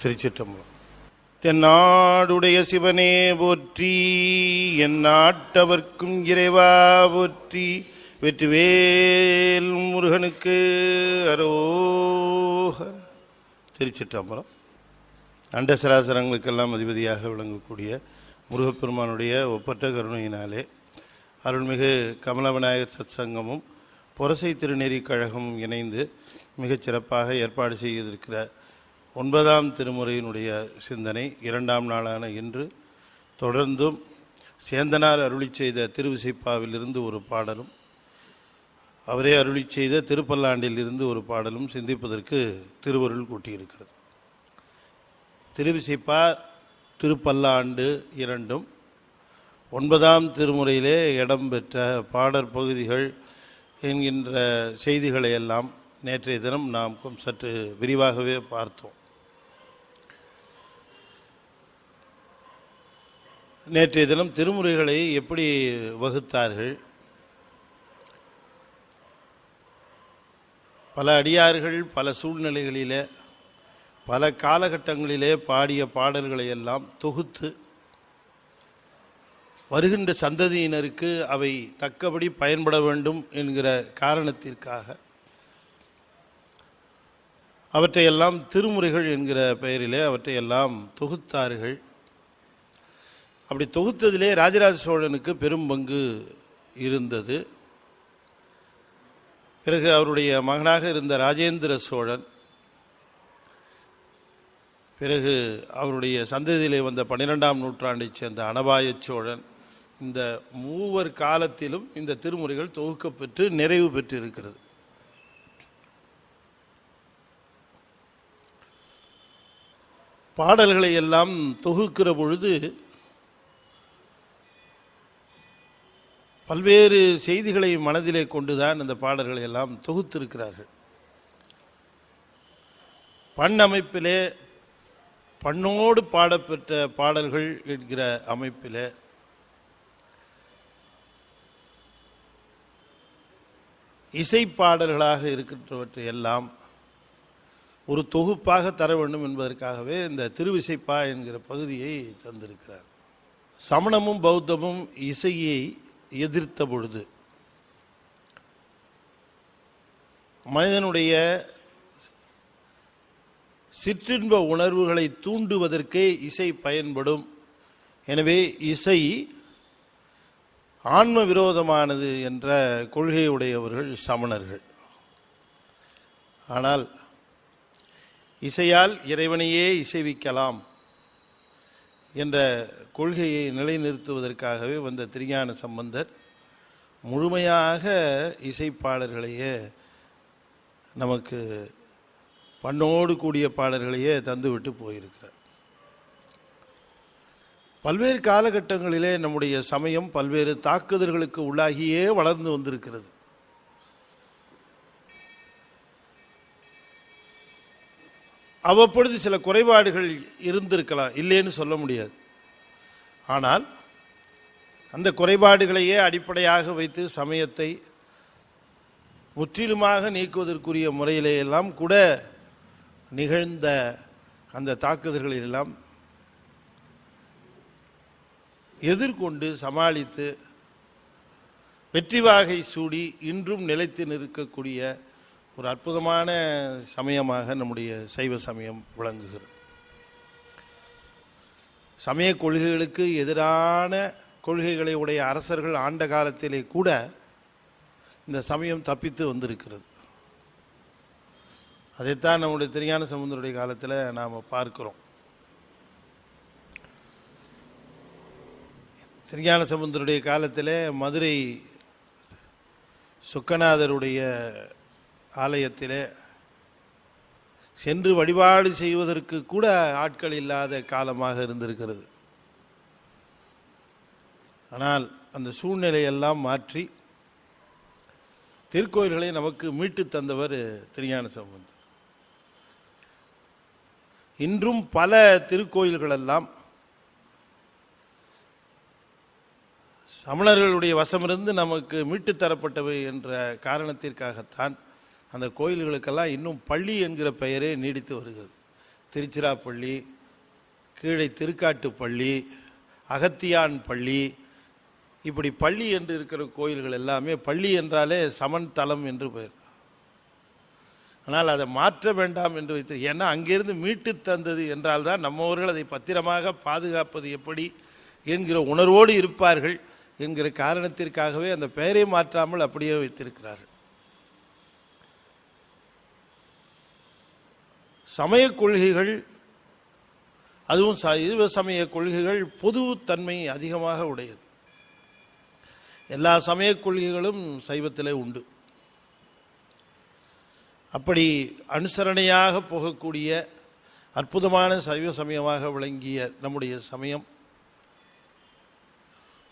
திருச்சிற்றம்பலம். தென்னாடுடைய சிவனே போற்றி, என் நாட்டவர்க்கும் இறைவா போற்றி, வெற்றிவேல் முருகனுக்கு அரோகர. திருச்சிற்றம்பலம். அண்டசராசரங்களுக்கெல்லாம் அதிபதியாக விளங்கக்கூடிய முருகப்பெருமானுடைய ஒப்பற்ற கருணையினாலே அருள்மிகு கமலவிநாயகர் சத் சங்கமும் புரசை திருநெறி கழகமும் இணைந்து மிகச் சிறப்பாக ஏற்பாடு செய்திருக்கிற 9ஆம் திருமுறையினுடைய சிந்தனை 2ஆம் நாளான இன்று தொடர்ந்தும் சேந்தனார் அருளி செய்த திருவிசைப்பாவிலிருந்து ஒரு பாடலும், அவரே அருளி செய்த திருப்பல்லாண்டில் இருந்து ஒரு பாடலும் சிந்திப்பதற்கு திருவருள் கூட்டியிருக்கிறது. திருவிசைப்பா திருப்பல்லாண்டு இரண்டும் 9ஆம் திருமுறையிலே இடம்பெற்ற பாடற் பகுதிகள் என்கின்ற செய்திகளை எல்லாம் நேற்றைய தினம் நாம் சற்று விரிவாகவே பார்த்தோம். நேற்றைய தினம் திருமுறைகளை எப்படி வகுத்தார்கள், பல அடியார்கள் பல சூழ்நிலைகளிலே பல காலகட்டங்களிலே பாடிய பாடல்களை எல்லாம் தொகுத்து வருகின்ற சந்ததியினருக்கு அவை தக்கபடி பயன்பட வேண்டும் என்கிற காரணத்திற்காக அவற்றையெல்லாம் திருமுறைகள் என்கிற பெயரிலே அவற்றையெல்லாம் தொகுத்தார்கள். அப்படி தொகுத்ததிலே ராஜராஜ சோழனுக்கு பெரும் பங்கு இருந்தது. பிறகு அவருடைய மகனாக இருந்த ராஜேந்திர சோழன், பிறகு அவருடைய சந்ததியிலே வந்த 12ஆம் நூற்றாண்டைச் சேர்ந்த அனபாய சோழன், இந்த மூவர் காலத்திலும் இந்த திருமுறைகள் தொகுக்கப்பெற்று நிறைவு பெற்றிருக்கிறது. பாடல்களை எல்லாம் தொகுக்கிற பொழுது பல்வேறு செய்திகளை மனதிலே கொண்டுதான் அந்த பாடல்களை எல்லாம் தொகுத்திருக்கிறார்கள். பண் அமைப்பிலே பண்ணோடு பாடப்பெற்ற பாடல்கள் என்கிற அமைப்பிலே இசைப்பாடல்களாக இருக்கின்றவற்றை எல்லாம் ஒரு தொகுப்பாக தர வேண்டும் என்பதற்காகவே இந்த திருவிசைப்பா என்கிற பகுதியை தந்திருக்கிறார். சமணமும் பௌத்தமும் இசையை எதிர்த்த பொழுது மனிதனுடைய சிற்றின்ப உணர்வுகளை தூண்டுவதற்கே இசை பயன்படும். எனவே இசை ஆன்ம விரோதமானது என்ற கொள்கையுடையவர்கள் சமணர்கள். ஆனால் இசையால் இறைவனையே இசைவிக்கலாம் என்ற கொள்கையை நிலைநிறுத்துவதற்காகவே வந்த திருஞான சம்பந்தர் முழுமையாக இசைப்பாடல்களையே நமக்கு பண்ணோடு கூடிய பாடல்களையே தந்துவிட்டு போயிருக்கிறார். பல்வேறு காலகட்டங்களிலே நம்முடைய சமயம் பல்வேறு தாக்குதல்களுக்கு உள்ளாகியே வளர்ந்து வந்திருக்கிறது. அவ்வப்பொழுது சில குறைபாடுகள் இருந்திருக்கலாம், இல்லைன்னு சொல்ல முடியாது. ஆனால் அந்த குறைபாடுகளையே அடிப்படையாக வைத்து சமயத்தை முற்றிலுமாக நீக்குவதற்குரிய முறையிலேயெல்லாம் கூட நிகழ்ந்த அந்த தாக்குதல்களெல்லாம் எதிர்கொண்டு சமாளித்து வெற்றி வாகை சூடி இன்றும் நிலைத்து நிற்கக்கூடிய ஒரு அற்புதமான சமயமாக நம்முடைய சைவ சமயம் விளங்குகிறது. சமய கொள்கைகளுக்கு எதிரான கொள்கைகளை உடைய அரசர்கள் ஆண்ட காலத்திலே கூட இந்த சமயம் தப்பித்து வந்திருக்கிறது. அதைத்தான் நம்முடைய திருஞான சம்பந்தருடைய காலத்தில் நாம் பார்க்கிறோம். திருஞான சம்பந்தருடைய காலத்தில் மதுரை சொக்கநாதருடைய ஆலயத்திலே சென்று வழிபாடு செய்வதற்கு கூட ஆட்கள் இல்லாத காலமாக இருந்திருக்கிறது. ஆனால் அந்த சூழ்நிலையெல்லாம் மாற்றி திருக்கோயில்களை நமக்கு மீட்டு தந்தவர் திருஞான சம்பந்தர். இன்றும் பல திருக்கோயில்களெல்லாம் சமணர்களுடைய வசமிருந்து நமக்கு மீட்டு தரப்பட்டவை என்ற காரணத்திற்காகத்தான் அந்த கோயில்களுக்கெல்லாம் இன்னும் பள்ளி என்கிற பெயரே நீடித்து வருகிறது. திருச்சிராப்பள்ளி, கீழே திருக்காட்டுப்பள்ளி, அகத்தியான் பள்ளி, இப்படி பள்ளி என்று இருக்கிற கோயில்கள் எல்லாமே பள்ளி என்றாலே சமன் தலம் என்று பெயர். ஆனால் அதை மாற்ற வேண்டாம் என்று வைத்து, ஏன்னா அங்கிருந்து மீட்டு தந்தது என்றால் தான் நம்மவர்கள் அதை பத்திரமாக பாதுகாப்பது எப்படி என்கிற உணர்வோடு இருப்பார்கள் என்கிற காரணத்திற்காகவே அந்த பெயரை மாற்றாமல் அப்படியே வைத்திருக்கிறார்கள். சமய கொள்கைகள், அதுவும் சைவ சமய கொள்கைகள் பொதுத்தன்மை அதிகமாக உடையது. எல்லா சமய கொள்கைகளும் சைவத்திலே உண்டு. அப்படி அனுசரணையாக போகக்கூடிய அற்புதமான சைவ சமயமாக விளங்கிய நம்முடைய சமயம்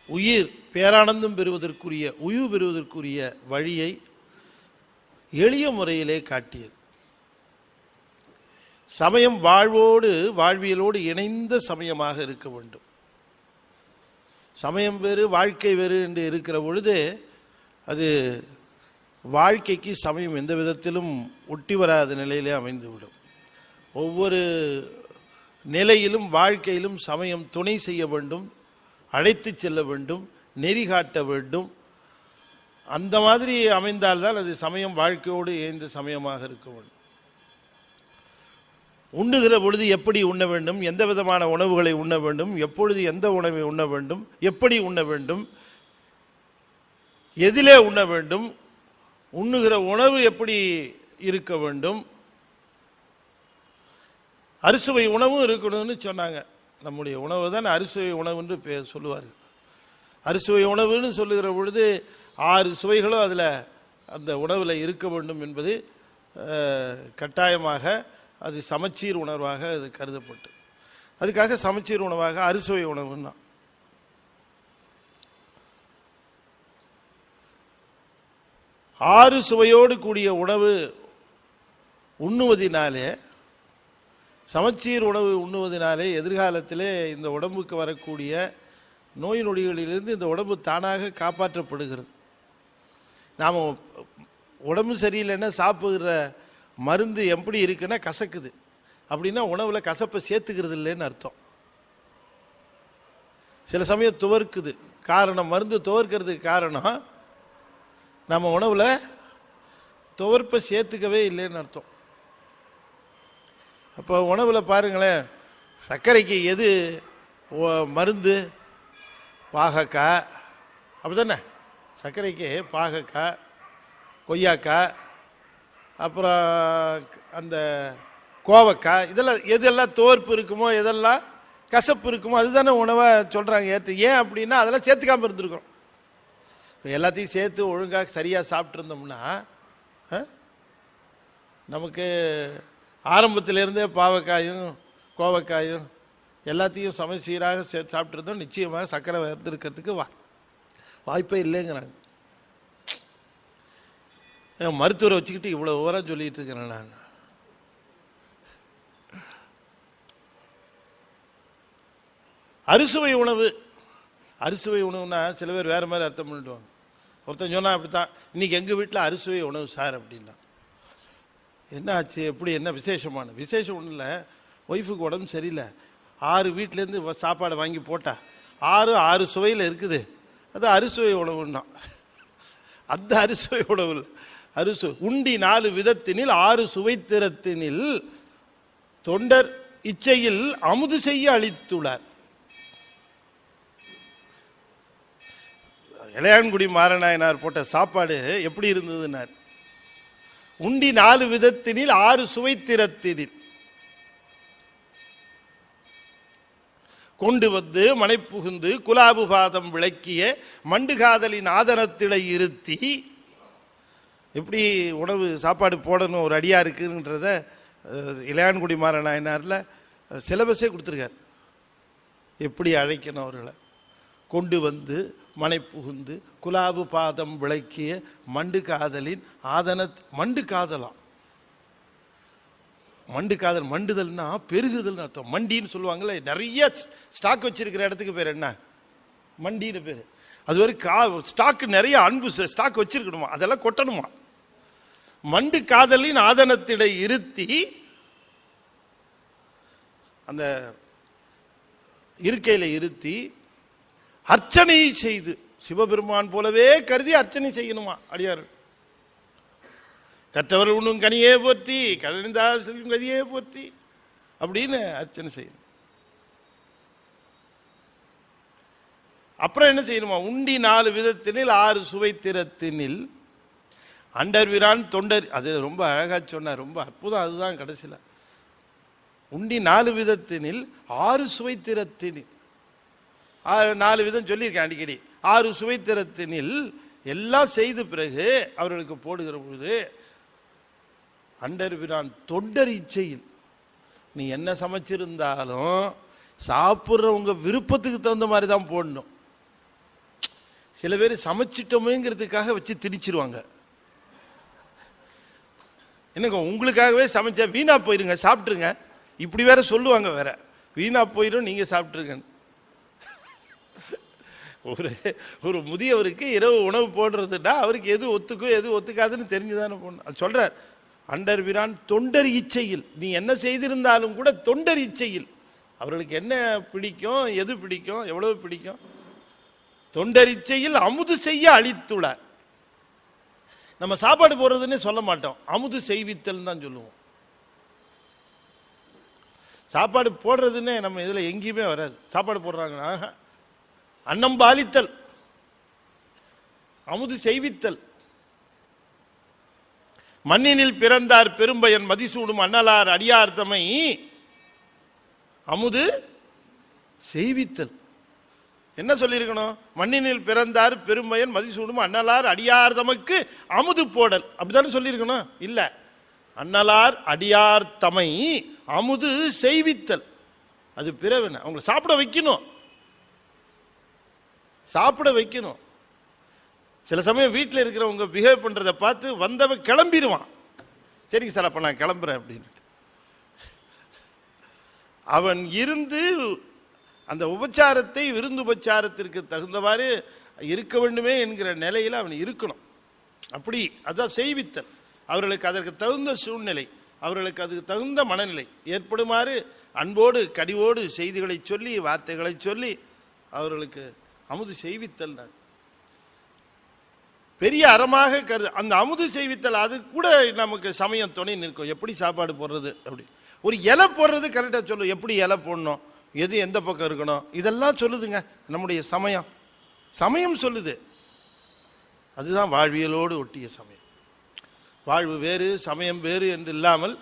உயிர் பேரானந்தம் பெறுவதற்குரிய, உய்வு பெறுவதற்குரிய வழியை எளிய முறையிலே காட்டியது. சமயம் வாழ்வியலோடு இணைந்த சமயமாக இருக்க வேண்டும். சமயம் வேறு வாழ்க்கை வேறு என்று இருக்கிற பொழுது அது வாழ்க்கைக்கு சமயம் எந்த விதத்திலும் ஒட்டி வராத நிலையிலே அமைந்துவிடும். ஒவ்வொரு நிலையிலும் வாழ்க்கையிலும் சமயம் துணை செய்ய வேண்டும், அழைத்து செல்ல வேண்டும், நெறி காட்ட வேண்டும். அந்த மாதிரி அமைந்தால்தான் அது சமயம் வாழ்க்கையோடு இணைந்த சமயமாக இருக்க வேண்டும். உண்ணுகிற பொழுது எப்படி உண்ண வேண்டும், எந்த விதமான உணவுகளை உண்ண வேண்டும், எப்பொழுது எந்த உணவை உண்ண வேண்டும், எப்படி உண்ண வேண்டும், எதிலே உண்ண வேண்டும், உண்ணுகிற உணவு எப்படி இருக்க வேண்டும், அறுசுவை உணவும் இருக்கணும்னு சொன்னாங்க. நம்முடைய உணவு தான் அறுசுவை உணவு என்று சொல்லுவார்கள். அறுசுவை உணவுன்னு சொல்லுகிற பொழுது 6 சுவைகளும் அதில் அந்த உணவில் இருக்க வேண்டும் என்பது கட்டாயமாக அது சமச்சீர் உணர்வாக அது கருதப்பட்டு, அதுக்காக சமச்சீர் உணவாக அறுசுவை உணவுன்னா. ஆறு சுவையோடு கூடிய உணவு உண்ணுவதினாலே, சமச்சீர் உணவு உண்ணுவதினாலே எதிர்காலத்திலே இந்த உடம்புக்கு வரக்கூடிய நோய் நொடிகளிலிருந்து இந்த உடம்பு தானாக காப்பாற்றப்படுகிறது. நாம் உடம்பு சரியில்லைன்னா சாப்பிடுகிற மருந்து எப்படி இருக்குன்னா கசக்குது, அப்படின்னா உணவில் கசப்பை சேர்த்துக்கிறது இல்லைன்னு அர்த்தம். சில சமயம் துவர்க்குது, காரணம் மருந்து துவர்க்கிறதுக்கு காரணம் நம்ம உணவில் துவர்ப்பை சேர்த்துக்கவே இல்லைன்னு அர்த்தம். அப்போ உணவில் பாருங்களேன், சர்க்கரைக்கு எது மருந்து? பாகக்காய், அப்படி தானே? சர்க்கரைக்கு பாகக்காய், கொய்யாக்காய், அப்புறம் அந்த கோவக்காய், இதெல்லாம் எதெல்லாம் துவர்ப்பு இருக்குமோ, எதெல்லாம் கசப்பு இருக்குமோ அதுதானே உணவை சொல்கிறாங்க ஏற்று. ஏன் அப்படின்னா அதெல்லாம் சேர்த்துக்காமல் இருந்திருக்கிறோம். இப்போ எல்லாத்தையும் சேர்த்து ஒழுங்காக சரியாக சாப்பிட்ருந்தோம்னா நமக்கு ஆரம்பத்திலேருந்தே பாவக்காயும் கோவக்காயும் எல்லாத்தையும் சமச்சீராக சாப்பிட்ருந்தோம், நிச்சயமாக சர்க்கரை வந்திருக்கிறதுக்கு வாய்ப்பே இல்லைங்கிறாங்க. மருத்துவரை வச்சுக்கிட்டு இவ்வளோ விவரம் சொல்லிட்டு இருக்கிறேன் நான். அறுசுவை உணவு, அறுசுவை உணவுனா சில பேர் வேறு மாதிரி அர்த்தம் பண்ணிடுவாங்க. ஒருத்தன் சொன்னால் அப்படித்தான், இன்றைக்கி எங்கள் வீட்டில் அறுசுவை உணவு சார் அப்படின்னா. என்ன ஆச்சு, எப்படி, என்ன விசேஷமான விசேஷம்? ஒன்றும் இல்லை, ஒய்ஃபுக்கு உடம்பு சரியில்லை, 6 வீட்டிலேருந்து சாப்பாடை வாங்கி போட்டா 6 சுவையில் இருக்குது, அது அறுசுவை உணவுன்னா. அந்த அறுசுவை உணவு இல்லை, அறுசு உண்டி 4 விதத்தினில் 6 சுவைத்திறத்தினில் தொண்டர் இச்சையில் அமுது செய்ய அளித்துள்ளார். இளையான்குடி மாறநாயனார் போட்ட சாப்பாடு எப்படி இருந்ததுன்னார். உண்டி 4 விதத்தினில் 6 சுவைத்திறத்தினில் கொண்டு வந்து மனைப்புகுந்து குலாபு பாதம் விளக்கிய மண்டு காதலின் ஆதனத்திடை இருத்தி, எப்படி உணவு சாப்பாடு போடணும் ஒரு அடியாக இருக்குன்றத இளையான்குடி மாறநாயனாரில் சிலபஸே கொடுத்துருக்கார். எப்படி அழைக்கணும் அவர்களை. கொண்டு வந்து மனை புகுந்து குலாபு பாதம் விளக்கிய மண்டு காதலின் மண்டு காதலாம். மண்டு காதல், மண்டுதல்னா பெருகுதல்னு அர்த்தம். மண்டின்னு சொல்லுவாங்கல்ல, நிறைய ஸ்டாக் வச்சிருக்கிற இடத்துக்கு பேர் என்ன? மண்டின்னு பேர். அது வரைக்கும் ஸ்டாக்கு நிறைய அன்பு ஸ்டாக் வச்சிருக்கணுமா, அதெல்லாம் கொட்டணுமா. மண்டு காதலின் ஆதனத்திடை இருத்தி அந்த இருக்கையில் இருத்தி அர்ச்சனை செய்து சிவபெருமான் போலவே கருதி அர்ச்சனை செய்யணுமா அடியார். கற்றவர் உண்ணும் கனியே போற்றி கழிந்தால் செல்லும் கதியே போற்றி அப்படின்னு அர்ச்சனை செய்யணும். அப்புறம் என்ன செய்யணுமா? உண்டி 4 விதத்தினில் 6 சுவை திறத்தினில் அண்டர் வீரான் தொண்டர். அது ரொம்ப அழகா சொன்னார், ரொம்ப அற்புதம். அதுதான் கடைசியில் உண்டி 4 விதத்தினில் 6 சுவை திறத்தினில். 4 விதம் சொல்லியிருக்கேன் அடிக்கடி. 6 சுவை திறத்தினில் எல்லாம் செய்த பிறகு அவர்களுக்கு போடுகிற பொழுது அண்டர் வீரான் தொண்டர் இச்சையில் நீ என்ன சமைச்சிருந்தாலும் சாப்பிட்றவங்க விருப்பத்துக்கு தகுந்த மாதிரி தான் போடணும். சில பேர் சமைச்சிட்டோமேங்கிறதுக்காக வச்சு திணிச்சிருவாங்க. என்னங்க உங்களுக்காகவே சமைச்சா வீணா போயிருங்க சாப்பிட்ருங்க, இப்படி வேற சொல்லுவாங்க. வேற வீணா போயிடும் நீங்க சாப்பிட்ருங்க. ஒரு முதியவருக்கு இரவு உணவு போடுறதுன்னா அவருக்கு எது ஒத்துக்கும் எது ஒத்துக்காதுன்னு தெரிஞ்சுதானே போடணும். சொல்றார் அண்டர் வீரான் தொண்டர் இச்சையில் நீ என்ன செய்திருந்தாலும் கூட தொண்டர் இச்சையில் அவர்களுக்கு என்ன பிடிக்கும் எது பிடிக்கும் எவ்வளவு பிடிக்கும் தொண்டர் இச்சையில் அமுது செய்ய அளித்துள்ளார். நம்ம சாப்பாடு போடுறதுன்னு சொல்ல மாட்டோம், அமுது செய்வித்தல் தான் சொல்லுவோம். சாப்பாடு போடுறதுன்னு நம்ம இதுல எங்கேயுமே வராது. சாப்பாடு போடுறாங்கன்னா அன்னம் பாலித்தல், அமுது செய்வித்தல். மண்ணினில் பிறந்தார் பெரும்பயன் மதிசூடும் அண்ணலார் அடியார்த்தமை அமுது செய்வித்தல். என்ன சொல்லியிருக்கணும்? மண்ணினில் பிறந்தார் பெரும்பயன் மதிசூடும் அண்ணலார் அடியார் தமக்கு அமுது போடல், அப்படித்தானே சொல்லியிருக்கணும். இல்ல, அண்ணலார் அடியார் தமை அமுது செய்வித்தல். அது பிறவன அவங்களை சாப்பிட வைக்கணும், சாப்பிட வைக்கணும். சில சமயம் வீட்டில் இருக்கிறவங்க பிஹேவ் பண்றதை பார்த்து வந்தவன் கிளம்பிடுவான். சரிங்க சார் அப்ப நான் கிளம்புறேன் அப்படின்னு. அவன் இருந்து அந்த உபச்சாரத்தை விருந்து உபச்சாரத்திற்கு தகுந்தவாறு இருக்க வேண்டுமே என்கிற நிலையில் அவன் இருக்கணும். அப்படி அதான் செய்வித்தல். அவர்களுக்கு அதற்கு தகுந்த சூழ்நிலை, அவர்களுக்கு அதுக்கு தகுந்த மனநிலை ஏற்படுமாறு அன்போடு கனிவோடு செய்திகளை சொல்லி வார்த்தைகளை சொல்லி அவர்களுக்கு அமுது செய்வித்தல் பெரிய அறமாக கருது. அந்த அமுது செய்வித்தல் அது கூட நமக்கு சமயம் துணை நிற்கும். எப்படி சாப்பாடு போடுறது, அப்படி ஒரு இலை போடுறது கரெக்டாக சொல்லும். எப்படி இலை போடணும், எது எந்த பக்கம் இருக்கணும், இதெல்லாம் சொல்லுதுங்க நம்முடைய சமயம். சமயம் சொல்லுது. அதுதான் வாழ்வியலோடு ஒட்டிய சமயம். வாழ்வு வேறு சமயம் வேறு என்று இல்லாமல்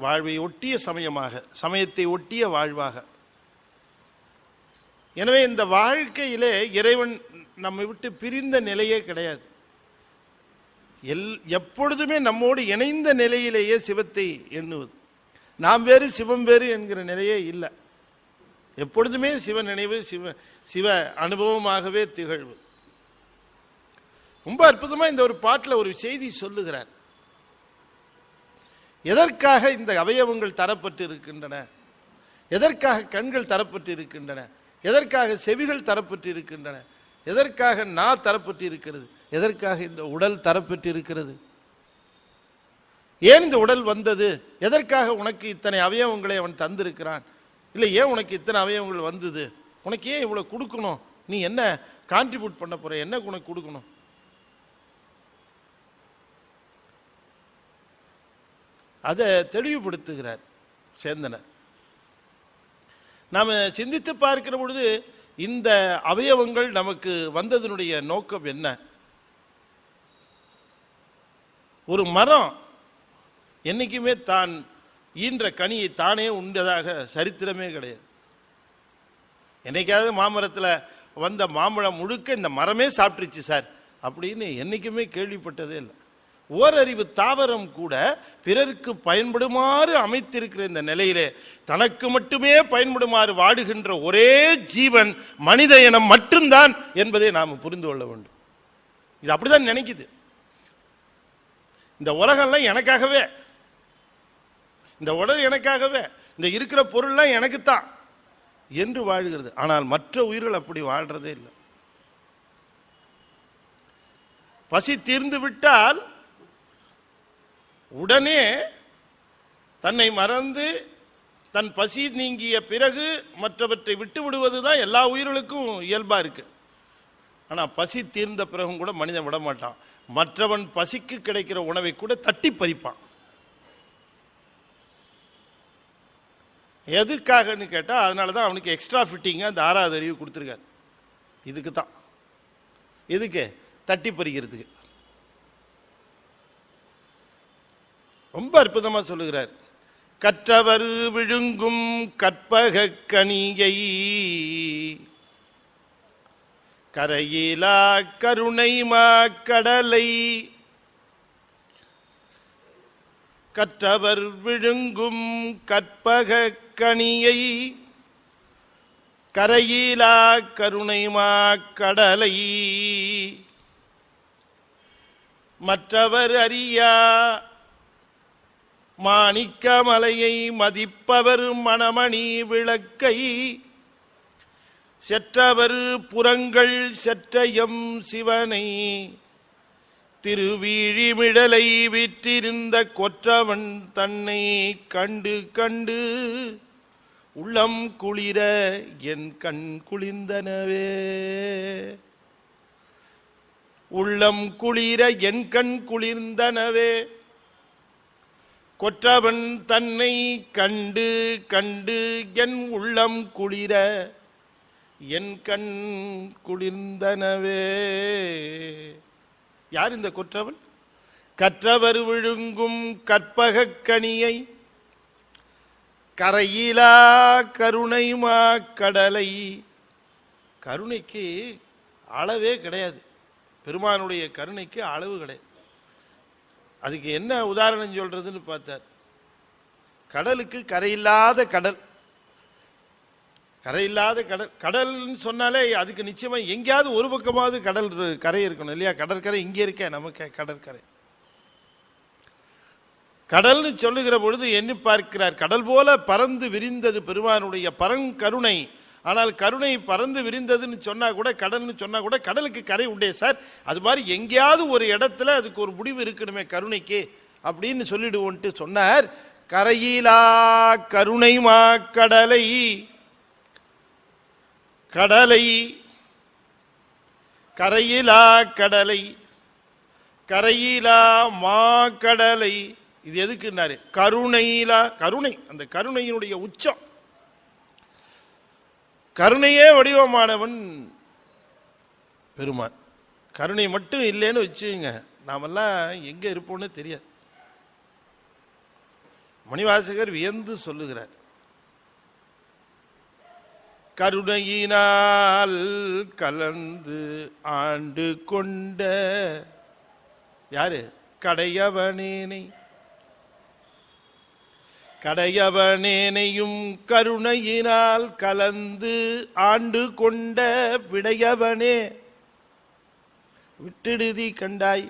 வாழ்வை ஒட்டிய சமயமாக, சமயத்தை ஒட்டிய வாழ்வாக. எனவே இந்த வாழ்க்கையிலே இறைவன் நம்மை விட்டு பிரிந்த நிலையே கிடையாது. எப்பொழுதுமே நம்மோடு இணைந்த நிலையிலேயே சிவத்தை எண்ணுவது. நாம் வேறு சிவம் வேறு என்கிற நிலையே இல்லை. எப்பொழுதுமே சிவ நினைவு, சிவ அனுபவமாகவே திகழ்வு. ரொம்ப அற்புதமா இந்த ஒரு பாட்டில் ஒரு செய்தி சொல்லுகிறார். எதற்காக இந்த அவயவங்கள் தரப்பட்டு இருக்கின்றன, எதற்காக கண்கள் தரப்பட்டு இருக்கின்றன, எதற்காக செவிகள் தரப்பட்டு இருக்கின்றன, எதற்காக நா தரப்பட்டு இருக்கிறது, எதற்காக இந்த உடல் தரப்பட்டு இருக்கிறது, ஏன் இந்த உடல் வந்தது, எதற்காக உனக்கு இத்தனை அவயவங்களை அவன் தந்திருக்கிறான், இல்லை ஏன் உனக்கு இத்தனை அவயவங்கள் வந்தது, உனக்கு ஏன் இவ்வளவு கொடுக்கணும், நீ என்ன கான்ட்ரிபியூட் பண்ண போற, என்ன உனக்கு கொடுக்கணும். அதை தெளிவுபடுத்துகிறார் சேந்தனர். நாம சிந்தித்து பார்க்கிற பொழுது இந்த அவயவங்கள் நமக்கு வந்ததனுடைய நோக்கம் என்ன? ஒரு மரம் என்னைக்குமே தான் ஈன்ற கனியை தானே உண்டதாக சரித்திரமே கிடையாது. என்னைக்காவது மாமரத்தில் வந்த மாம்பழம் முழுக்க இந்த மரமே சாப்பிட்டுருச்சு சார் அப்படின்னு என்னைக்குமே கேள்விப்பட்டதே இல்லை. ஓரறிவு தாவரம் கூட பிறருக்கு பயன்படுமாறு அமைத்திருக்கிற இந்த நிலையிலே தனக்கு மட்டுமே பயன்படுமாறு வாடுகின்ற ஒரே ஜீவன் மனித இனம் மட்டும்தான் என்பதை நாம் புரிந்து கொள்ள வேண்டும். இது அப்படிதான் நினைக்குது. இந்த உலகம்லாம் எனக்காகவே, இந்த உடல் எனக்காகவே, இந்த இருக்கிற பொருள்லாம் எனக்குத்தான் என்று வாழ்கிறது. ஆனால் மற்ற உயிர்கள் அப்படி வாழ்றதே இல்லை. பசி தீர்ந்து விட்டால் உடனே தன்னை மறந்து தன் பசி நீங்கிய பிறகு மற்றவற்றை விட்டு விடுவதுதான் எல்லா உயிர்களுக்கும் இயல்பா இருக்கு. ஆனா பசி தீர்ந்த பிறகும் கூட மனிதன் விட மாட்டான். மற்றவன் பசிக்கு கிடைக்கிற உணவை கூட தட்டி பறிப்பான். எதுக்காகன்னு கேட்டா, அதனாலதான் அவனுக்கு எக்ஸ்ட்ரா ஃபிட்டிங்க அந்த 6வது அறிவு கொடுத்துருக்காரு. இதுக்கு தான். எதுக்கு? தட்டி பறிக்கிறதுக்கு. ரொம்ப அற்புதமா சொல்லுகிறார். கற்றவர் விழுங்கும் கற்பக கனியை கரையிலா கருணை மாக்கடலை. கற்றவர் விழுங்கும் கற்பக கனியை கரையிலா கருணை மாக்கடலை. மற்றவர் அறியா மாணிக்க மலையை மதிப்பவர் மணமணி விளக்கை. செற்றவர் புறங்கள் செற்றயம் சிவனை திருவீழிமிடலை விற்றிருந்த கொற்றவன் தன்னை கண்டு கண்டு உள்ளம் குளிர என் கண் குளிர்ந்தனவே. உள்ளம் குளிர என் கண் குளிர்ந்தனவே. கொற்றவன் தன்னை கண்டு கண்டு என் உள்ளம் குளிர என் கண் குளிர்ந்தனவே. யார் இந்த கொற்றவன்? கற்றவர் விழுங்கும் கற்பக கனியை கரையிலா கருணை மாக்கடலை. கருணைக்கு அளவே கிடையாது. பெருமானுடைய கருணைக்கு அளவு கிடையாது. அதுக்கு என்ன உதாரணம் சொல்றதுன்னு பார்த்தார். கடலுக்கு கரையில்லாத கடல். கரையில்லாத கடல். கடல்னு சொன்னாலே அதுக்கு நிச்சயமா எங்கேயாவது ஒரு பக்கமாவது கடல் கரை இருக்கணும் இல்லையா? கடற்கரை இங்கே இருக்க நமக்கு கடற்கரை. கடல்னு சொல்லுகிற பொழுது எண்ணி பார்க்கிறார். கடல் போல பறந்து விரிந்தது பெருமானுடைய பரங்கருணை. ஆனால் கருணை பறந்து விரிந்ததுன்னு சொன்னா கூட, கடல்னு சொன்னா கூட கடலுக்கு கரை உண்டே சார். அது மாதிரி எங்கேயாவது ஒரு இடத்துல அதுக்கு ஒரு முடிவு இருக்கணுமே கருணைக்கு அப்படின்னு சொல்லிடுவோன்ட்டு சொன்னார். கரையிலா கருணை மாக்கடலை. கடலை கரையிலா கடலை கரையிலா மாக்கடலை. இது எதுக்குன்னாரு? கருணையிலா. கருணை, அந்த கருணையினுடைய உச்சம். கருணையே வடிவமானவன் பெருமான். கருணை மட்டும் இல்லைன்னு வச்சுங்க, நாமெல்லாம் எங்க இருப்போம்னு தெரியாது. மணிவாசகர் வியந்து சொல்லுகிறார். கருணையினால் கலந்து ஆண்டு கொண்ட யாரு? கடையவனேனை. கடையவனேனையும் கருணையினால் கலந்து ஆண்டு கொண்ட விடையவனே விட்டிடுதி கண்டாய்.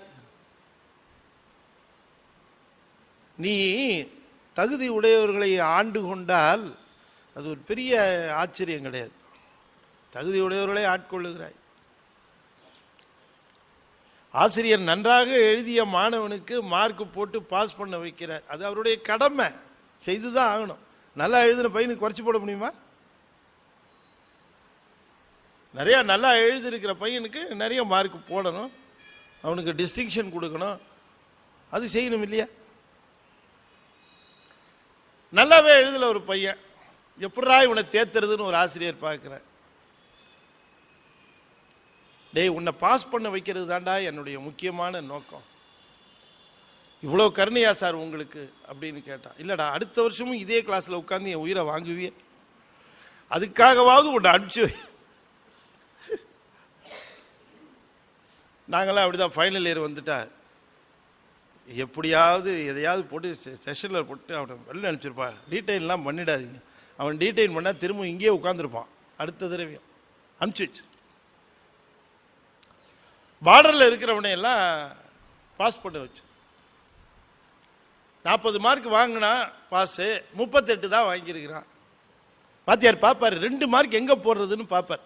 நீ தகுதி உடையவர்களை ஆண்டு கொண்டால் அது ஒரு பெரிய ஆச்சரியம் கிடையாது. தகுதி உடையவர்களை ஆட்கொள்ளுகிறாய். ஆசிரியர் நன்றாக எழுதிய மாணவனுக்கு மார்க் போட்டு பாஸ் பண்ண வைக்கிறார். அது அவருடைய கடமை, செய்துதான் ஆகணும். நல்லா எழுதின பையனுக்கு குறைச்சி போட முடியுமா? நிறைய நல்லா எழுதியிருக்கிற பையனுக்கு நிறைய மார்க் போடணும், அவனுக்கு டிஸ்டிங்ஷன் கொடுக்கணும், அது செய்யணும் இல்லையா? நல்லாவே எழுதல ஒரு பையன், எப்படா இவனை தேத்துறதுன்னு ஒரு ஆசிரியர் பார்க்கிறேன். டேய், உன்னை பாஸ் பண்ண வைக்கிறது தாண்டா என்னுடைய முக்கியமான நோக்கம். இவ்வளோ கருணையா சார் உங்களுக்கு அப்படின்னு கேட்டான். இல்லடா, அடுத்த வருஷமும் இதே கிளாஸ்ல உட்காந்து என் உயிரை வாங்குவியே, அதுக்காகவாவது உன்னை அனுப்பிச்சு. நாங்களாம் அப்படிதான் ஃபைனல் இயர் வந்துட்டா எப்படியாவது எதையாவது போட்டு செஷனில் போட்டு அவனை வெளில அனுப்பிச்சிருப்பான். டீட்டெயின்லாம் பண்ணிடாதீங்க. அவன் டீட்டெயின் பண்ணால் திரும்ப இங்கேயே உட்காந்துருப்பான். அடுத்த தடவையும் அனுப்பிச்சு வச்சு பார்டரில் இருக்கிறவனை எல்லாம் பாஸ் பண்ண வச்சு 40 மார்க் வாங்கினா பாஸு, 38 தான் வாங்கியிருக்கிறான். பாத்தியார் பார்ப்பார், 2 மார்க் எங்கே போடுறதுன்னு பார்ப்பார்.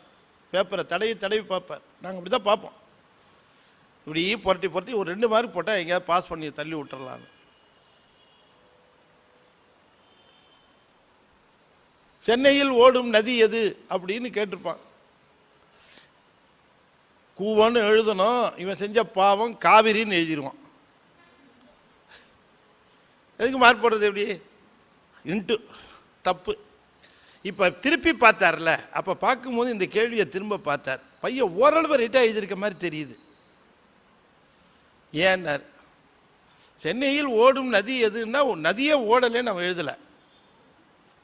பேப்பரை தடவி தடவி பார்ப்பார். நாங்கள் அப்படி தான் பார்ப்போம். இப்படி புரட்டி புரட்டி ஒரு 2 மார்க் போட்டால் எங்கேயாவது பாஸ் பண்ணி தள்ளி விட்டுறலாம். சென்னையில் ஓடும் நதி எது அப்படின்னு கேட்டிருப்பான். கூவன்னு எழுதணும், இவன் செஞ்ச பாவம் காவிரின்னு எழுதிடுவான். எதுக்கு மார்க் போடுறது? எப்படி இன்ட்டு தப்பு. இப்போ திருப்பி பார்த்தார்ல, அப்போ பார்க்கும்போது இந்த கேள்வியை திரும்ப பார்த்தார். பையன் ஓரளவு ரைட்டாக எழுதியிருக்க மாதிரி தெரியுது. ஏன்னார், சென்னையில் ஓடும் நதி எதுன்னா நதியே ஓடலை நம்ம எழுதலை,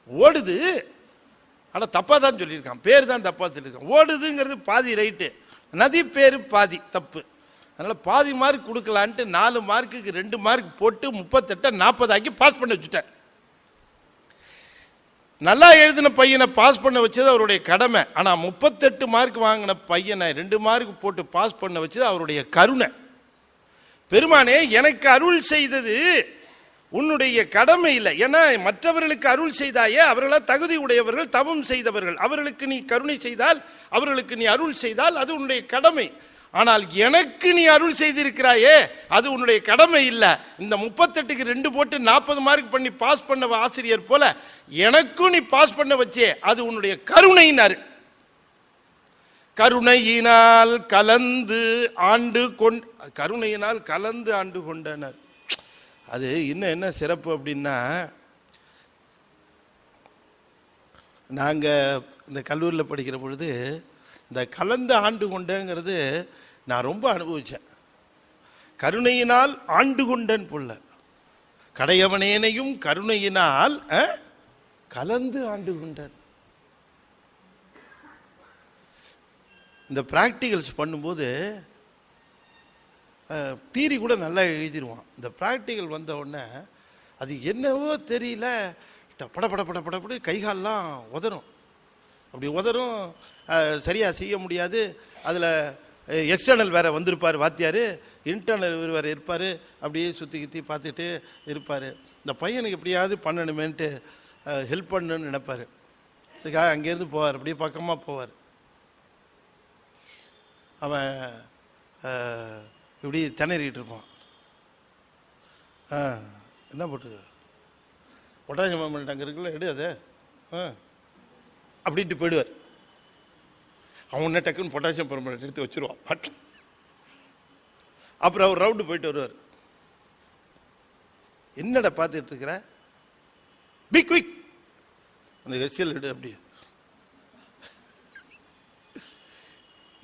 ஓடுது. ஆனால் தப்பாக தான் சொல்லியிருக்கான், பேர் தான் தப்பாக சொல்லியிருக்கான். ஓடுதுங்கிறது பாதி ரைட்டு, நதி பேர் பாதி தப்பு. அதனால் பாதி மார்க் கொடுக்கலான்ட்டு 4 மார்க்குக்கு 2 மார்க் போட்டு 38 40 ஆக்கி பாஸ் பண்ண வச்சுட்டார். நல்லா எழுதின பையனை பாஸ் பண்ண வச்சது அவருடைய கடமை. ஆனால் 38 மார்க் வாங்கின பையனை 2 மார்க் போட்டு பாஸ் பண்ண வச்சது அவருடைய கருணை. பெருமானே, எனக்கு அருள் செய்தது உன்னுடைய கடமை இல்லை. ஏன்னா மற்றவர்களுக்கு அருள் செய்தாயே, அவர்களா தகுதி உடையவர்கள், தவம் செய்தவர்கள். அவர்களுக்கு நீ கருணை செய்தால், அவர்களுக்கு நீ அருள் செய்தால் அது உன்னுடைய கடமை. ஆனால் எனக்கு நீ அருள் செய்திருக்கிறாயே, அது உன்னுடைய கடமை இல்லை. இந்த 38க்கு 2 போட்டு 40 மார்க் பண்ணி பாஸ் பண்ண ஆசிரியர் போல எனக்கும் நீ பாஸ் பண்ண வச்சே, அது உன்னுடைய கருணையினார். கருணையினால் கலந்து ஆண்டு கருணையினால் கலந்து ஆண்டு கொண்டனர். அது இன்னும் என்ன சிறப்பு அப்படின்னா, நாங்கள் இந்த கல்லூரியில் படிக்கிற பொழுது இந்த கலந்து ஆண்டு கொண்டங்கிறது நான் ரொம்ப அனுபவித்தேன். கருணையினால் ஆண்டு கொண்டன் புள்ள, கடையவனேனையும் கருணையினால் கலந்து ஆண்டு கொண்டன். இந்த ப்ராக்டிகல்ஸ் பண்ணும்போது தீரி கூட நல்லா எழுதிடுவான். இந்த ப்ராக்டிக்கல் வந்த உடனே அது என்னவோ தெரியல, பட பட பட படப்படி கைகாலெலாம் உதறும். அப்படி உதறும், சரியாக செய்ய முடியாது. அதில் எக்ஸ்டர்னல் வேறு வந்திருப்பார் வாத்தியார், இன்டர்னல் வேறு இருப்பார். அப்படியே சுற்றி கித்தி பார்த்துட்டு இருப்பார். இந்த பையனுக்கு எப்படியாவது பண்ணணுமேன்ட்டு ஹெல்ப் பண்ணணுன்னு நினைப்பார். அதுக்காக அங்கேருந்து போவார், அப்படியே பக்கமாக போவார். அவன் இப்படி திணறிக்கிட்டு இருப்பான். என்ன போட்டு பொட்டாசியம் பர்மனேட் அங்கே இருக்குல்ல, எடு அதை அப்படின்ட்டு போயிடுவார். அவன் என்ன டக்குன்னு பொட்டாசியம் பர்மனேட் எடுத்து வச்சுருவான் பாட்டு. அப்புறம் அவர் ரவுண்டு போயிட்டு வருவார். என்னடா பார்த்துட்டு இருக்கிற, பி குயிக், அந்த எஸ்எல் எடு அப்படி.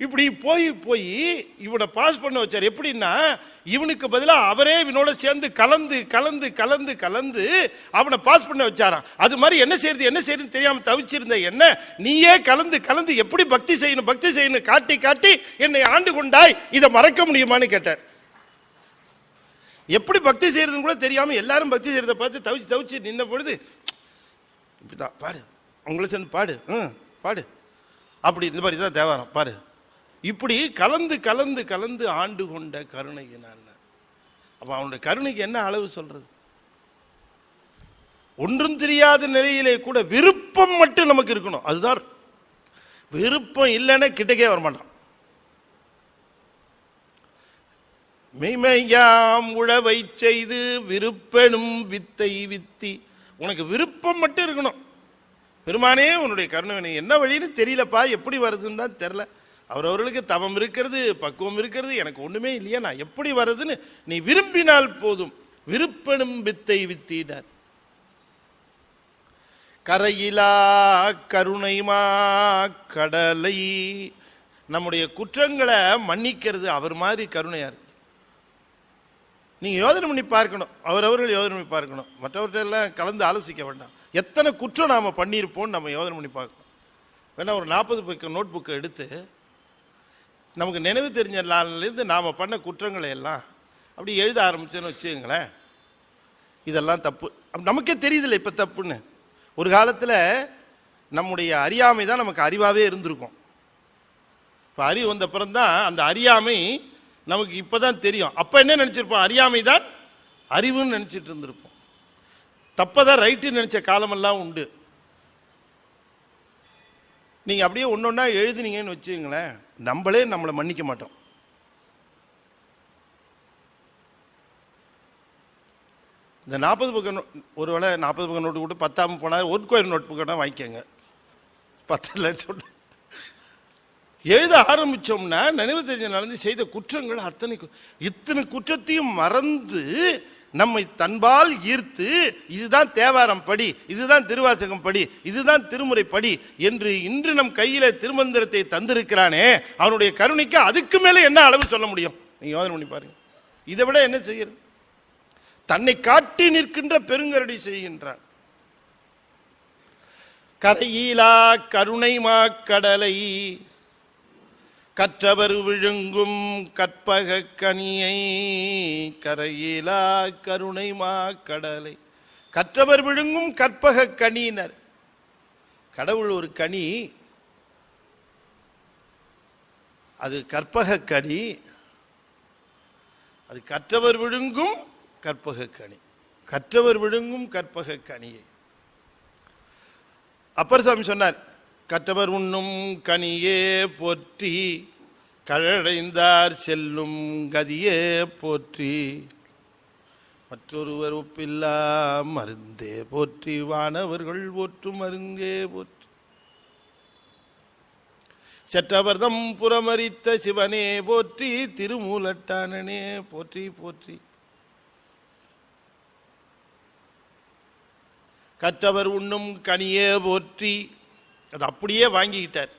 இப்படி போய் போய் இவனை பாஸ் பண்ண வச்சார். எப்படின்னா, இவனுக்கு பதிலாக அவரே இவனோட சேர்ந்து கலந்து கலந்து கலந்து கலந்து அவனை பாஸ் பண்ண வச்சாராம். அது மாதிரி என்ன செய்யறது தெரியாம தவிச்சிருந்த என்ன நீயே கலந்து கலந்து எப்படி பக்தி செய்யணும் காட்டி காட்டி என்னை ஆண்டு கொண்டாய், இதை மறக்க முடியுமான்னு கேட்டார். எப்படி பக்தி செய்யறதுன்னு கூட தெரியாம எல்லாரும் பக்தி செய்யறதை பார்த்து தவிச்சு தவிச்சு நின்ன பொழுது, இப்படிதான் பாடு, உங்களை சேர்ந்து பாடு பாடு, அப்படி இந்த மாதிரி தான் தேவாரம் பாரு. இப்படி கலந்து கலந்து கலந்து ஆண்டு கொண்ட கருணையினான். அப்ப அவனுடைய கருணைக்கு என்ன அளவு சொல்றது? ஒன்றும் தெரியாத நிலையிலே கூட விருப்பம் மட்டும் நமக்கு இருக்கணும். அதுதான் விருப்பம் இல்லைன்னா கிட்டக்கே வரமாட்டான். மெய்மையாம் உழவை செய்து விருப்பெனும் வித்தை வித்தி. உனக்கு விருப்பம் மட்டும் இருக்கணும். பெருமானே, உன்னுடைய கருணை என்ன வழின்னு தெரியலப்பா, எப்படி வருதுன்னு தான் தெரியல. அவரவர்களுக்கு தவம் இருக்கிறது, பக்குவம் இருக்கிறது, எனக்கு ஒண்ணுமே இல்லையா, நான் எப்படி வர்றதுன்னு நீ விரும்பினால் போதும். விருப்பனும் வித்தை வித்தினார். கரையிலா கருணைமா கடலை. நம்முடைய குற்றங்களை மன்னிக்கிறது அவர் மாதிரி கருணையார். நீங்க யோசனை பண்ணி பார்க்கணும், அவரவர்கள் யோசனை பண்ணி பார்க்கணும், மற்றவர்களெல்லாம் கலந்து ஆலோசிக்க வேண்டாம். எத்தனை குற்றம் நாம பண்ணியிருப்போம்னு நம்ம யோசனை பண்ணி பார்க்கணும். வேணா ஒரு 40 பக்கம் நோட் புக்கை எடுத்து நமக்கு நினைவு தெரிஞ்ச நாள்லேருந்து நாம் பண்ண குற்றங்களை எல்லாம் அப்படி எழுத ஆரம்பிச்சோன்னு வச்சுங்களேன். இதெல்லாம் தப்பு, நமக்கே தெரியுதில்லை இப்போ தப்புன்னு. ஒரு காலத்தில் நம்முடைய அறியாமை தான் நமக்கு அறிவாகவே இருந்திருக்கும். இப்போ அறிவு வந்த பிறந்தான் அந்த அறியாமை நமக்கு இப்போ தான் தெரியும். அப்போ என்ன நினச்சிருப்போம்? அறியாமை தான் அறிவுன்னு நினச்சிட்டு இருந்திருப்போம். தப்பதான் ரைட்டுன்னு நினச்ச காலமெல்லாம் உண்டு. நீங்கள் அப்படியே ஒன்று ஒன்றா எழுதுனீங்கன்னு வச்சுங்களேன், நம்மளே நம்மளை மன்னிக்க மாட்டோம். இந்த இந்த 40 பக்கம் ஒரு வேளை 40 பக்கம் நோட்டு கூட பத்தாம போனால் ஒரு கோயில் நோட் புக்கை வாங்கிக்கோங்க. 10 லட்சம் எழுத ஆரம்பிச்சோம்னா நினைவு தெரிஞ்ச நடந்து செய்த குற்றங்கள் இத்தனை குற்றத்தையும் மறந்து நம்மை தன்பால் ஈர்த்து இதுதான் தேவாரம் படி, இதுதான் திருவாசகம் படி, இதுதான் திருமுறை படி என்று இன்று நம் கையில திருமந்திரத்தை தந்திருக்கிறானே, அவனுடைய கருணைக்கு அதுக்கு மேல என்ன அளவு சொல்ல முடியும்? நீங்க யோசனை பண்ணி பாருங்க. இதை விட என்ன செய்யறது? தன்னை காட்டி நிற்கின்ற பெருங்கரடி செய்கின்றான். கரையிலா கருணை மாக்கடலை கற்றவர் விழுங்கும் கற்பக கனியை, கரையிலா கருணை மாக்கடலை கற்றவர் விழுங்கும் கற்பக கனியினர். கடவுள் ஒரு கனி, அது கற்பக கனி, அது கற்றவர் விழுங்கும் கற்பக கனி, கற்றவர் விழுங்கும் கற்பக கனியை. அப்பர் சாமி சொன்னார், கற்றவர் உண்ணும் கனியே போற்றி, கழடைந்தார் செல்லும் கதியே போற்றி, மற்றொருவர் ஒப்பில்லா மருந்தே போற்றி, வானவர்கள் போற்றும் மருந்தே போற்றி, செற்றவர்தம் புறமரித்த சிவனே போற்றி, திருமூலட்டானனே போற்றி போற்றி. கற்றவர் உண்ணும் கனியே போற்றி, அது அப்படியே வாங்கிக்கிட்டார்.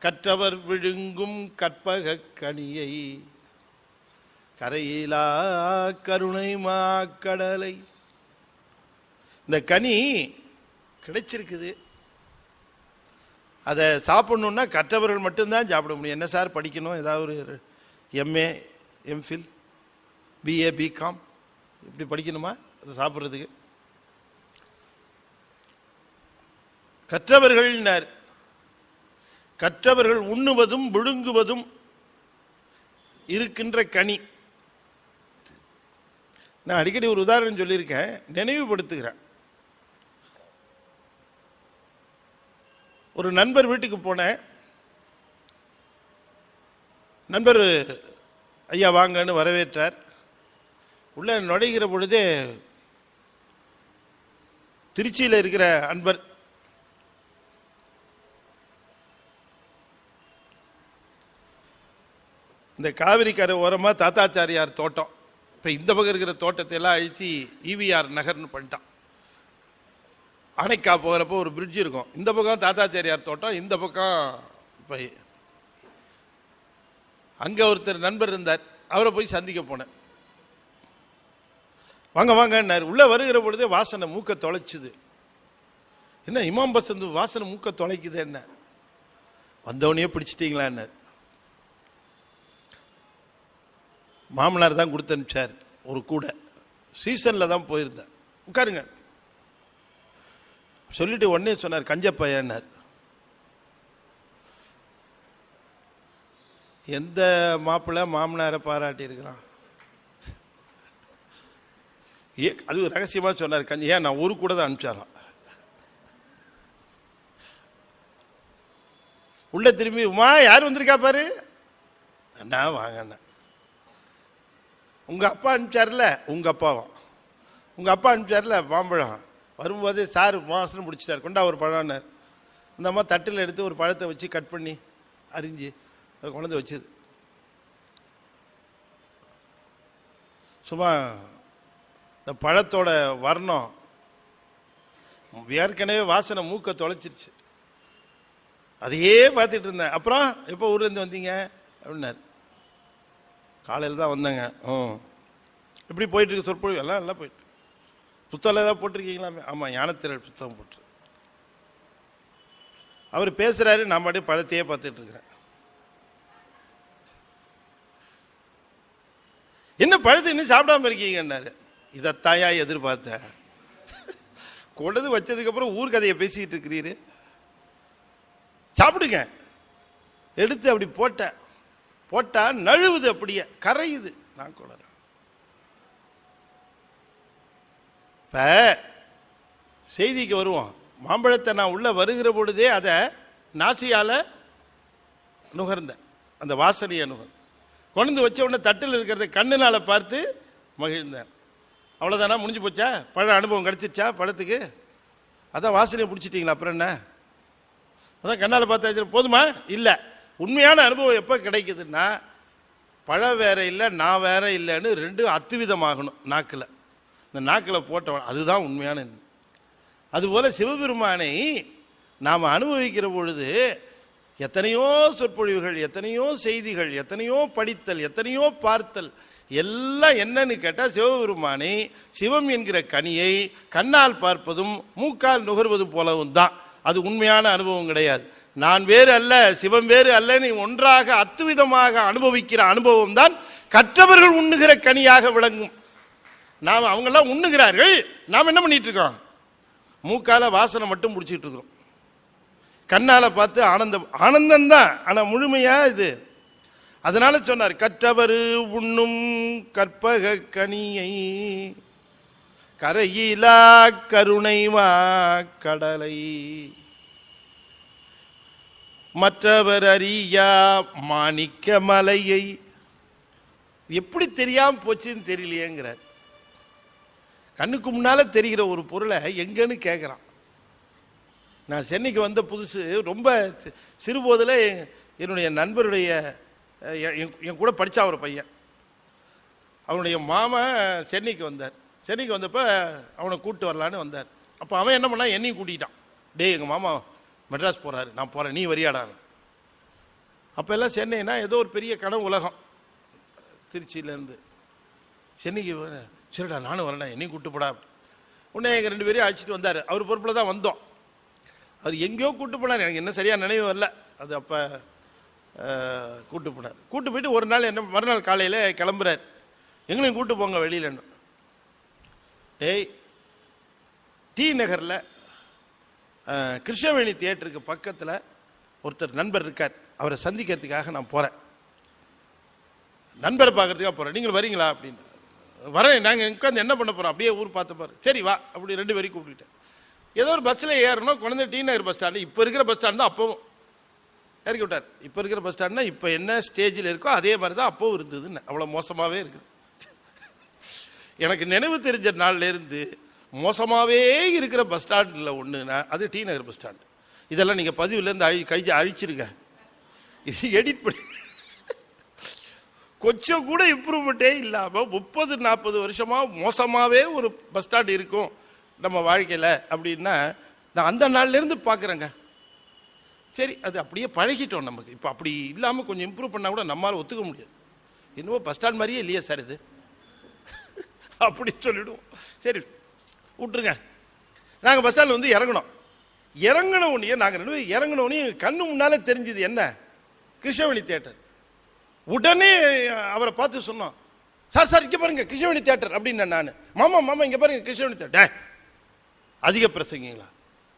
கற்றவர் விழுங்கும் கற்பக கனியை, கரையிலா கருணை மாக்கடலை. இந்த கனி கிடைச்சிருக்குது, அதை சாப்பிடணுன்னா கற்றவர்கள் மட்டும்தான் சாப்பிட முடியும். என்ன சார் படிக்கணும், ஏதாவது ஒரு எம்ஏ எம்ஃபில் பிஏ பிகாம் இப்படி படிக்கணுமா அதை சாப்பிட்றதுக்கு? கற்றவர்கள் கற்றவர்கள் உண்ணுவதும் விழுங்குவதும் இருக்கின்ற கனி. நான் அடிக்கடி ஒரு உதாரணம் சொல்லியிருக்கேன், நினைவுபடுத்துகிறேன். ஒரு நண்பர் வீட்டுக்கு போனேன். நண்பர் ஐயா வாங்கன்னு வரவேற்றார். உள்ள நுழைகிற பொழுதே திருச்சியில் இருக்கிற அன்பர், இந்த காவிரி கரை ஓரமாக தாத்தாச்சாரியார் தோட்டம், இப்போ இந்த பக்கம் இருக்கிற தோட்டத்தை எல்லாம் அழித்து ஈவிஆர் நகர்னு பண்ணிட்டான். அணைக்கா போகிறப்போ ஒரு பிரிட்ஜ் இருக்கும், இந்த பக்கம் தாத்தாச்சாரியார் தோட்டம், இந்த பக்கம் இப்போ அங்கே ஒருத்தர் நண்பர் இருந்தார், அவரை போய் சந்திக்க போனேன். வாங்க வாங்கன்னார். உள்ளே வருகிற பொழுதே வாசனை மூக்க தொலைச்சுது. என்ன இமாம் பசந்த் வாசனை மூக்க தொலைக்குது, என்ன வந்தவனையே பிடிச்சிட்டீங்களான்னார். மாமனார் தான் கொடுத்து அனுப்பிச்சார், ஒரு கூட சீசனில் தான் போயிருந்தேன். உட்காருங்க சொல்லிட்டு உடனே சொன்னார், கஞ்சப்பையன்னார். எந்த மாப்பிள்ளை மாமனாரை பாராட்டி இருக்கிறான்? அது ரகசியமாக சொன்னார். ஏன் நான் ஒரு கூட தான் அனுப்பிச்சாராம். உள்ள திரும்பி உமா யார் வந்திருக்கா பாரு அண்ணா வாங்கண்ணா. உங்கள் அப்பா அனுப்பிச்சார்ல, உங்கள் அப்பாவும் உங்கள் அப்பா அனுப்பிச்சார்ல மாம்பழம், வரும்போதே சார் மாசம் முடிச்சிட்டார், கொண்டா ஒரு பழம்னார். அந்த அம்மா தட்டில் எடுத்து ஒரு பழத்தை வச்சு கட் பண்ணி அரிஞ்சு அதை கொண்டு வச்சுது. சும்மா இந்த பழத்தோட வர்ணம் ஏற்கனவே வாசனை மூக்க தொலைச்சிருச்சு. அதையே பார்த்துட்டு இருந்தேன். அப்புறம் எப்போ ஊர்லேருந்து வந்தீங்க அப்படின்னாரு. காலையில் தான் வந்தேங்க. எப்படி போயிட்டுருக்கு சொற்பொழிவு? எல்லாம் நல்லா போயிட்டு. புத்தகம் ஏதாவது போட்டிருக்கீங்களாமே? ஆமாம், ஞானத்திரள் புத்தகம் போட்டு. அவர் பேசுகிறாரு, நான் பாட்டு பழத்தையே பார்த்துட்டு இருக்கிறேன். என்ன பழத்தை இன்னும் சாப்பிடாம இருக்கீங்கன்னாரு. இதைத்தாயா எதிர்பார்த்தேன். கொண்டது வச்சதுக்கப்புறம் ஊர் கதையை பேசிக்கிட்டு இருக்கிறீரு, சாப்பிடுங்க. எடுத்து அப்படி போட்டா நழுவுது, அப்படியே கரையுது. நான் கூட இப்ப செய்திக்கு வருவோம். மாம்பழத்தை நான் உள்ள வருகிற பொழுதே அதை நாசியால நுகர்ந்தேன், அந்த வாசனையை நுகர்ந்து கொண்டு வச்ச உடனே தட்டில் இருக்கிறத கண்ணுனால பார்த்து மகிழ்ந்தேன். அவ்வளோதானா, முடிஞ்சு போச்சா? பழ அனுபவம் கிடச்சிருச்சா பழத்துக்கு? அதான் வாசனையை பிடிச்சிட்டிங்களா, அப்புறம் என்ன? அதான் கண்ணால் பார்த்தா போதுமா? இல்லை. உண்மையான அனுபவம் எப்போ கிடைக்குதுன்னா, பழம் வேற இல்லை நான் வேற இல்லைன்னு ரெண்டும் அத்துவிதமாகணும் நாக்கில். இந்த நாக்கில் போட்ட அதுதான் உண்மையான. அதுபோல் சிவபெருமானை நாம் அனுபவிக்கிற பொழுது எத்தனையோ சொற்பொழிவுகள், எத்தனையோ செய்திகள், எத்தனையோ படித்தல், எத்தனையோ பார்த்தல், எல்லாம் என்னன்னு கேட்டால் சிவபெருமானை சிவம் என்கிற கனியை கண்ணால் பார்ப்பதும் மூக்கால் நுகர்வது போலவும் தான். அது உண்மையான அனுபவம் கிடையாது. நான் வேறு அல்ல சிவம் வேறு அல்ல, நீ ஒன்றாக அத்துவிதமாக அனுபவிக்கிற அனுபவம் தான் கற்றவர்கள் உண்ணுகிற கனியாக விளங்கும். நாம் அவங்கெல்லாம் உண்ணுகிறார்கள், நாம் என்ன பண்ணிட்டு இருக்கோம்? மூக்கால வாசனை மட்டும் பிடிச்சிட்டு இருக்கிறோம். கண்ணால பார்த்து ஆனந்தம் தான், ஆனா முழுமையா இது. அதனால சொன்னார், கற்றவர் உண்ணும் கற்பக கனியை கரையிலா கருணைவா கடலை மற்றவர் அறியா மாணிக்க மலையை. எப்படி தெரியாம போச்சுன்னு தெரியலையேங்கிறார். கண்ணுக்கு முன்னால தெரிகிற ஒரு பொருளை எங்கன்னு கேட்குறான். நான் சென்னைக்கு வந்த புதுசு, ரொம்ப சிறுபோதில் என்னுடைய நண்பருடைய என் கூட படித்தா ஒரு பையன், அவனுடைய மாமன் சென்னைக்கு வந்தார். சென்னைக்கு வந்தப்போ அவனை கூப்பிட்டு வரலான்னு வந்தார். அப்போ அவன் என்ன பண்ணான், என்னையும் கூட்டிகிட்டான். டேய் எங்கள் மாமா மெட்ராஸ் போகிறாரு, நான் போகிறேன், நீ வரியாடாங்க. அப்போ எல்லாம் சென்னைனா ஏதோ ஒரு பெரிய கனவு உலகம். திருச்சியிலேருந்து சென்னைக்கு சரிடா நானும் வரேன், என்னையும் கூப்பிட்டு போடா. உடனே எங்கள் 2 பேரையும் அழைச்சிட்டு வந்தார். அவர் பொறுப்பில் தான் வந்தோம். அவர் எங்கேயோ கூப்பிட்டு போனார், எனக்கு என்ன சரியாக நினைவு வரல. அது அப்போ கூப்பிட்டு போனார். கூப்பிட்டு போயிட்டு ஒரு நாள் என்ன மறுநாள் காலையில் கிளம்புறார், எங்களையும் கூப்பிட்டு போங்க வெளியிலன்னு. டேய், டி நகரில் கிருஷ்ணவேணி தியேட்டருக்கு பக்கத்தில் ஒருத்தர் நண்பர் இருக்கார், அவரை சந்திக்கிறதுக்காக நான் போகிறேன், நண்பரை பார்க்கறதுக்காக போகிறேன், நீங்கள் வரீங்களா அப்படின்னு. வரேன், நாங்கள் உட்காந்து என்ன பண்ண போகிறோம், அப்படியே ஊர் பார்த்து பாரு. சரி வா அப்படி 2 பேரையும் கூப்பிட்டுட்டேன். ஏதோ ஒரு பஸ்ஸில் ஏறணும், குழந்தை டி நகர் பஸ் ஸ்டாண்டு, இப்போ இருக்கிற பஸ் ஸ்டாண்டு தான் அப்போவும் இறக்கி விட்டார். இப்போ இருக்கிற பஸ் ஸ்டாண்டுனா இப்போ என்ன ஸ்டேஜில் இருக்கோ அதே மாதிரி தான் அப்போவும் இருந்ததுன்னு. அவ்வளோ மோசமாகவே இருக்குது. எனக்கு நினைவு தெரிஞ்ச நாள்லேருந்து மோசமாகவே இருக்கிற பஸ் ஸ்டாண்டில் ஒன்றுனா அது டி நகர் பஸ் ஸ்டாண்டு. இதெல்லாம் நீங்கள் பதிவுலேருந்து அழிச்சிருங்க, இது எடிட் பண்ணி. கொஞ்சம் கூட இம்ப்ரூவ்மெண்ட்டே இல்லாமல் 30-40 வருஷமாக மோசமாகவே ஒரு பஸ் ஸ்டாண்டு இருக்கும் நம்ம வாழ்க்கையில் அப்படின்னா நான் அந்த நாள்லேருந்து பார்க்குறேங்க. சரி, அது அப்படியே பழகிட்டோம் நமக்கு. இப்போ அப்படி இல்லாமல் கொஞ்சம் இம்ப்ரூவ் பண்ணால் கூட நம்மளால் ஒத்துக்க முடியாது. இன்னும் பஸ் ஸ்டாண்ட் மாதிரியே இல்லையே சார் இது அப்படின்னு சொல்லிவிடுவோம். சரி விட்டுருங்க. நாங்கள் பஸ் ஸ்டாண்டில் வந்து இறங்கின உடனே நாங்கள் இறங்கின உடனே கண்ணு முன்னால் தெரிஞ்சது என்ன, கிருஷ்ணவேணி தியேட்டர். உடனே அவரை பார்த்து சொன்னோம், சார் இங்கே பாருங்க கிருஷ்ணவேணி தியேட்டர் அப்படின்னு. நான் மாமா இங்கே பாருங்க கிருஷ்ணவேணி தியேட்டர். அதிக பிரசங்கிங்களா,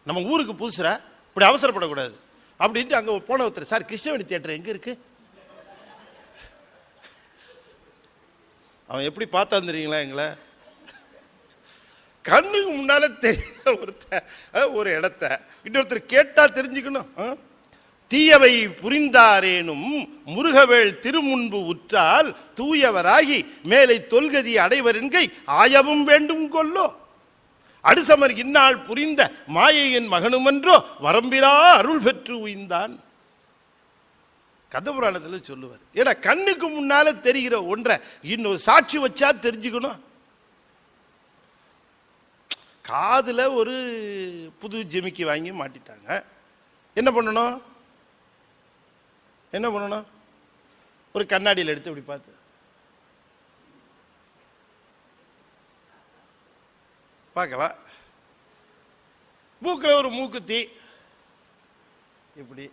நம்ம ஊருக்கு புதுசுரா, இப்படி அவசரப்படக்கூடாது அப்படின்ட்டு அங்கே போன ஒருத்தர், சார் கிருஷ்ணவேணி தியேட்டர் எங்கே இருக்கு? அவன் எப்படி பார்த்தான் தெரியுங்களா எங்களை? கண்ணுக்கு முன்னால தெரியல ஒரு இடத்த இன்னொருத்தர் கேட்டா தெரிஞ்சுக்கணும். தீயவை புரிந்தாரேனும் முருகவேள் திருமுன்பு உற்றால் தூயவராகி மேலை தொல்கதி அடைவர் என்கை ஆயவும் வேண்டும் கொல்லோ. அடுசமர் இந்நாள் புரிந்த மாயையின் மகனுமென்றோ வரம்பிலா அருள் பெற்று உய்ந்தான். கதபுராணத்தில் சொல்லுவார். ஏன்னா கண்ணுக்கு முன்னால தெரிகிற ஒன்றை இன்னொரு சாட்சி வச்சா தெரிஞ்சுக்கணும். காதுல ஒரு புது ஜெமிக்கி வாங்கி மாட்டிட்டாங்க, என்ன பண்ணணும்? ஒரு கண்ணாடியில் எடுத்து இப்படி பார்த்து பார்க்கலாம். மூக்கில் ஒரு மூக்குத்தி இப்படி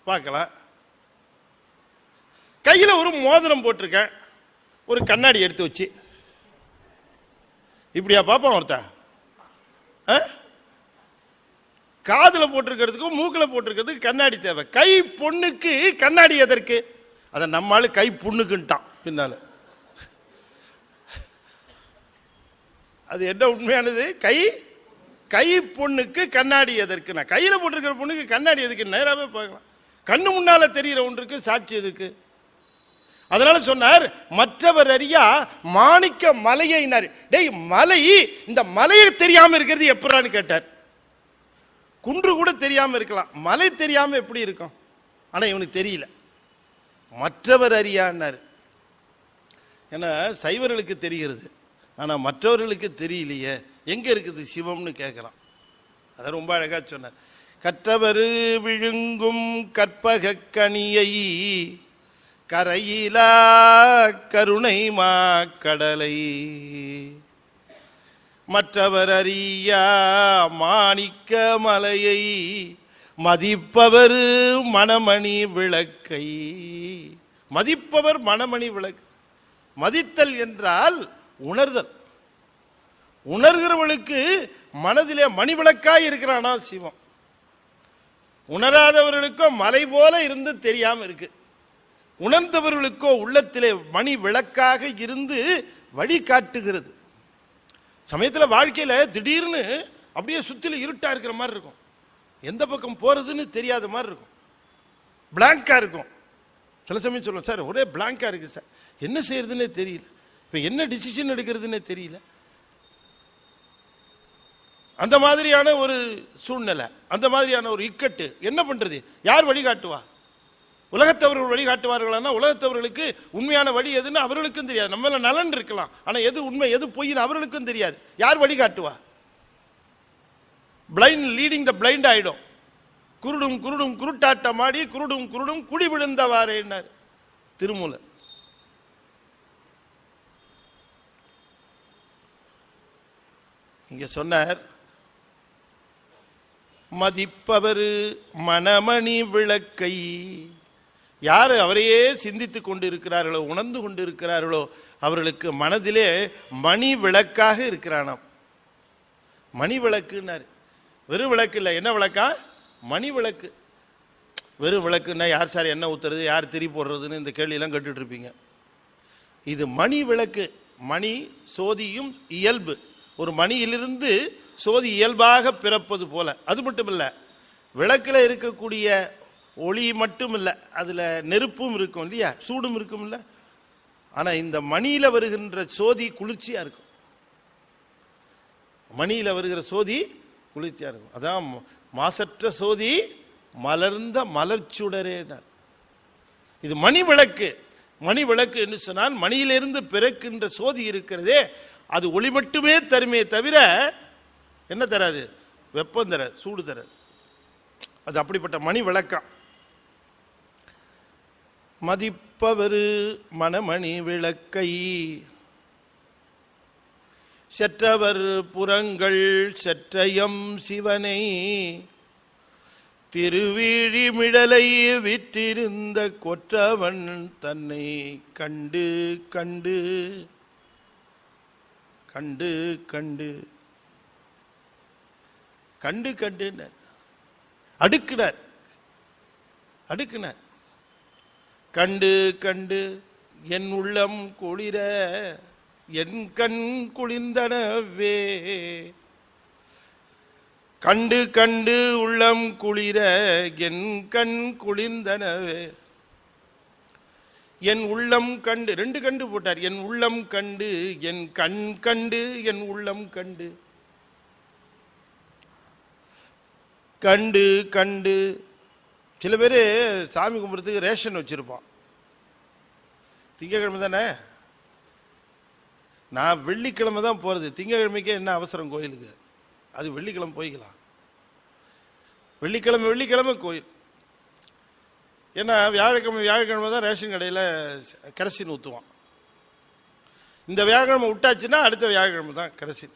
பார்க்கலாம். கையில் ஒரு மோதிரம் போட்டிருக்கேன், ஒரு கண்ணாடி எடுத்து வச்சு இப்படியா பார்ப்பான் ஒருத்தன்? காதில் போட்டிருக்கிறதுக்கும் மூக்கில் போட்டிருக்கிறதுக்கு கண்ணாடி தேவை. கை பொண்ணுக்கு கண்ணாடி எதற்கு? அதை நம்மால கை புண்ணுக்குன்ட்டான் பின்னால. அது என்ன உண்மையானது? கை பொண்ணுக்கு கண்ணாடி எதற்கு? நான் கையில் போட்டிருக்கிற பொண்ணுக்கு கண்ணாடி எதுக்கு? நேராகவே பார்க்கலாம். கண்ணு முன்னால தெரிகிற ஒன்றுக்கு சாட்சி எதுக்கு? அதனால சொன்னார் மற்றவர் அறியா மாணிக்க மலையினார். டேய் மலை, இந்த மலையை தெரியாம இருக்கிறது எப்படான்னு கேட்டார். குன்று கூட தெரியாம இருக்கலாம், மலை தெரியாம எப்படி இருக்கும்? ஆனா இவனுக்கு தெரியல, மற்றவர் அறியான்னாரு. ஏன்னா சைவர்களுக்கு தெரிகிறது, ஆனா மற்றவர்களுக்கு தெரியலையே, எங்க இருக்குது சிவம்னு கேட்கலாம். அதை ரொம்ப அழகா சொன்னார். கற்றவர் விழுங்கும் கற்பக கனியை கரையிலா கருணை மாக்கடலை மற்றவர் அறியா மாணிக்க மலையை மதிப்பவர் மணமணி விளக்கை. மதிப்பவர் மணமணி விளக்கு. மதித்தல் என்றால் உணர்தல். உணர்கிறவர்களுக்கு மனதிலே மணி விளக்காய் இருக்கிறானா சிவம். உணராதவர்களுக்கோ மலை போல இருந்து தெரியாம இருக்கு. உணர்ந்தவர்களுக்கோ உள்ளத்திலே மணி விளக்காக இருந்து வழி காட்டுகிறது. சமயத்தில் வாழ்க்கையில திடீர்னு அப்படியே சுத்தில இருட்டா இருக்கிற மாதிரி இருக்கும், எந்த பக்கம் போறதுன்னு தெரியாத மாதிரி இருக்கும், பிளாங்கா இருக்கும். சில சமயம் சொல்லுவோம், சார் ஒரே பிளாங்கா இருக்கு சார், என்ன செய்யறதுன்னே தெரியல, இப்ப என்ன டிசிஷன் எடுக்கிறதுன்னே தெரியல. அந்த மாதிரியான ஒரு சூழ்நிலை, அந்த மாதிரியான ஒரு இக்கட்டு. என்ன பண்றது? யார் வழிகாட்டுவா? உலகத்தவர்கள் வழிகாட்டுவார்களா? உலகத்தவர்களுக்கு உண்மையான வழி எதுன்னு அவர்களுக்கும் தெரியாது. நம்மள நலன் இருக்கலாம், ஆனா எது உண்மை எது பொய்ன்னு அவர்களுக்கும் தெரியாது. யார் வழிகாட்டுவா? பிளைண்ட் லீடிங் த பிளைண்ட் ஆயிடும். குருடும் குருடும் குருட்டாட்டம் ஆடி குருடும் குருடும் குடி விழுந்தவாறே திருமூலர். இங்க சொன்னார், மதிப்பவர் மணமணி விளக்கை. யார் அவரையே சிந்தித்துக் கொண்டிருக்கிறார்களோ, உணர்ந்து கொண்டிருக்கிறார்களோ, அவர்களுக்கு மனதிலே மணி விளக்காக இருக்கிறானாம். மணி விளக்குன்னாரு. வெறும் விளக்கு இல்லை, என்ன விளக்கா? மணி விளக்கு. வெறும் விளக்குன்னா யார் சார் எண்ணெய் ஊத்துறது, யார் திரி போடுறதுன்னு இந்த கேள்வியெல்லாம் கேட்டுட்டு இருப்பீங்க. இது மணி விளக்கு. மணி சோதியும் இயல்பு. ஒரு மணியிலிருந்து சோதி இயல்பாக பிறப்பது போல. அது மட்டும் இல்லை, விளக்கில் இருக்கக்கூடிய ஒளி மட்டும் இல்லை, அதில் நெருப்பும் இருக்கும் இல்லையா, சூடும் இருக்கும் இல்லை. ஆனால் இந்த மணியில் வருகின்ற சோதி குளிர்ச்சியாக இருக்கும். மணியில் வருகிற சோதி குளிர்ச்சியாக இருக்கும். அதான் மாசற்ற சோதி மலர்ந்த மலர்ச்சுடரேனார். இது மணி விளக்கு. மணி விளக்கு என்று சொன்னால் மணியிலிருந்து பிறக்கின்ற சோதி இருக்கிறதே, அது ஒளி மட்டுமே தருமே தவிர என்ன தராது? வெப்பம் தராது, சூடு தராது. அது அப்படிப்பட்ட மணி விளக்கம். மதிப்பவர் மணமணி விளக்கை செற்றவர் புறங்கள் செற்றயம் சிவனை திருவிழி மிடலை விற்றிருந்த கொற்றவன் தன்னை கண்டு கண்டு கண்டு கண்டு கண்டு கண்டு அடுக்கினார். அடுக்கினார். கண்டு கண்டு என் உள்ளம் குளிர என் கண் குளிர்ந்தனவே. கண்டு கண்டு உள்ளம் குளிர என் கண் குளிர்ந்தனவே. என் உள்ளம் கண்டு, ரெண்டு கண்டு போட்டார். என் உள்ளம் கண்டு என் கண் கண்டு என் உள்ளம் கண்டு. கண்டு கண்டு. சில பேர் சாமி கும்பிட்றதுக்கு ரேஷன் வச்சிருப்பான். திங்கக்கிழமை தானே, நான் வெள்ளிக்கிழமை தான் போகிறது, திங்கக்கிழமைக்கே என்ன அவசரம் கோயிலுக்கு, அது வெள்ளிக்கிழமை போய்க்கலாம். வெள்ளிக்கிழமை வெள்ளிக்கிழமை கோயில். ஏன்னா வியாழக்கிழமை தான் ரேஷன் கடையில் கரசின் ஊற்றுவான். இந்த வியாழக்கிழமை விட்டாச்சுன்னா அடுத்த வியாழக்கிழமை தான் கரசின்.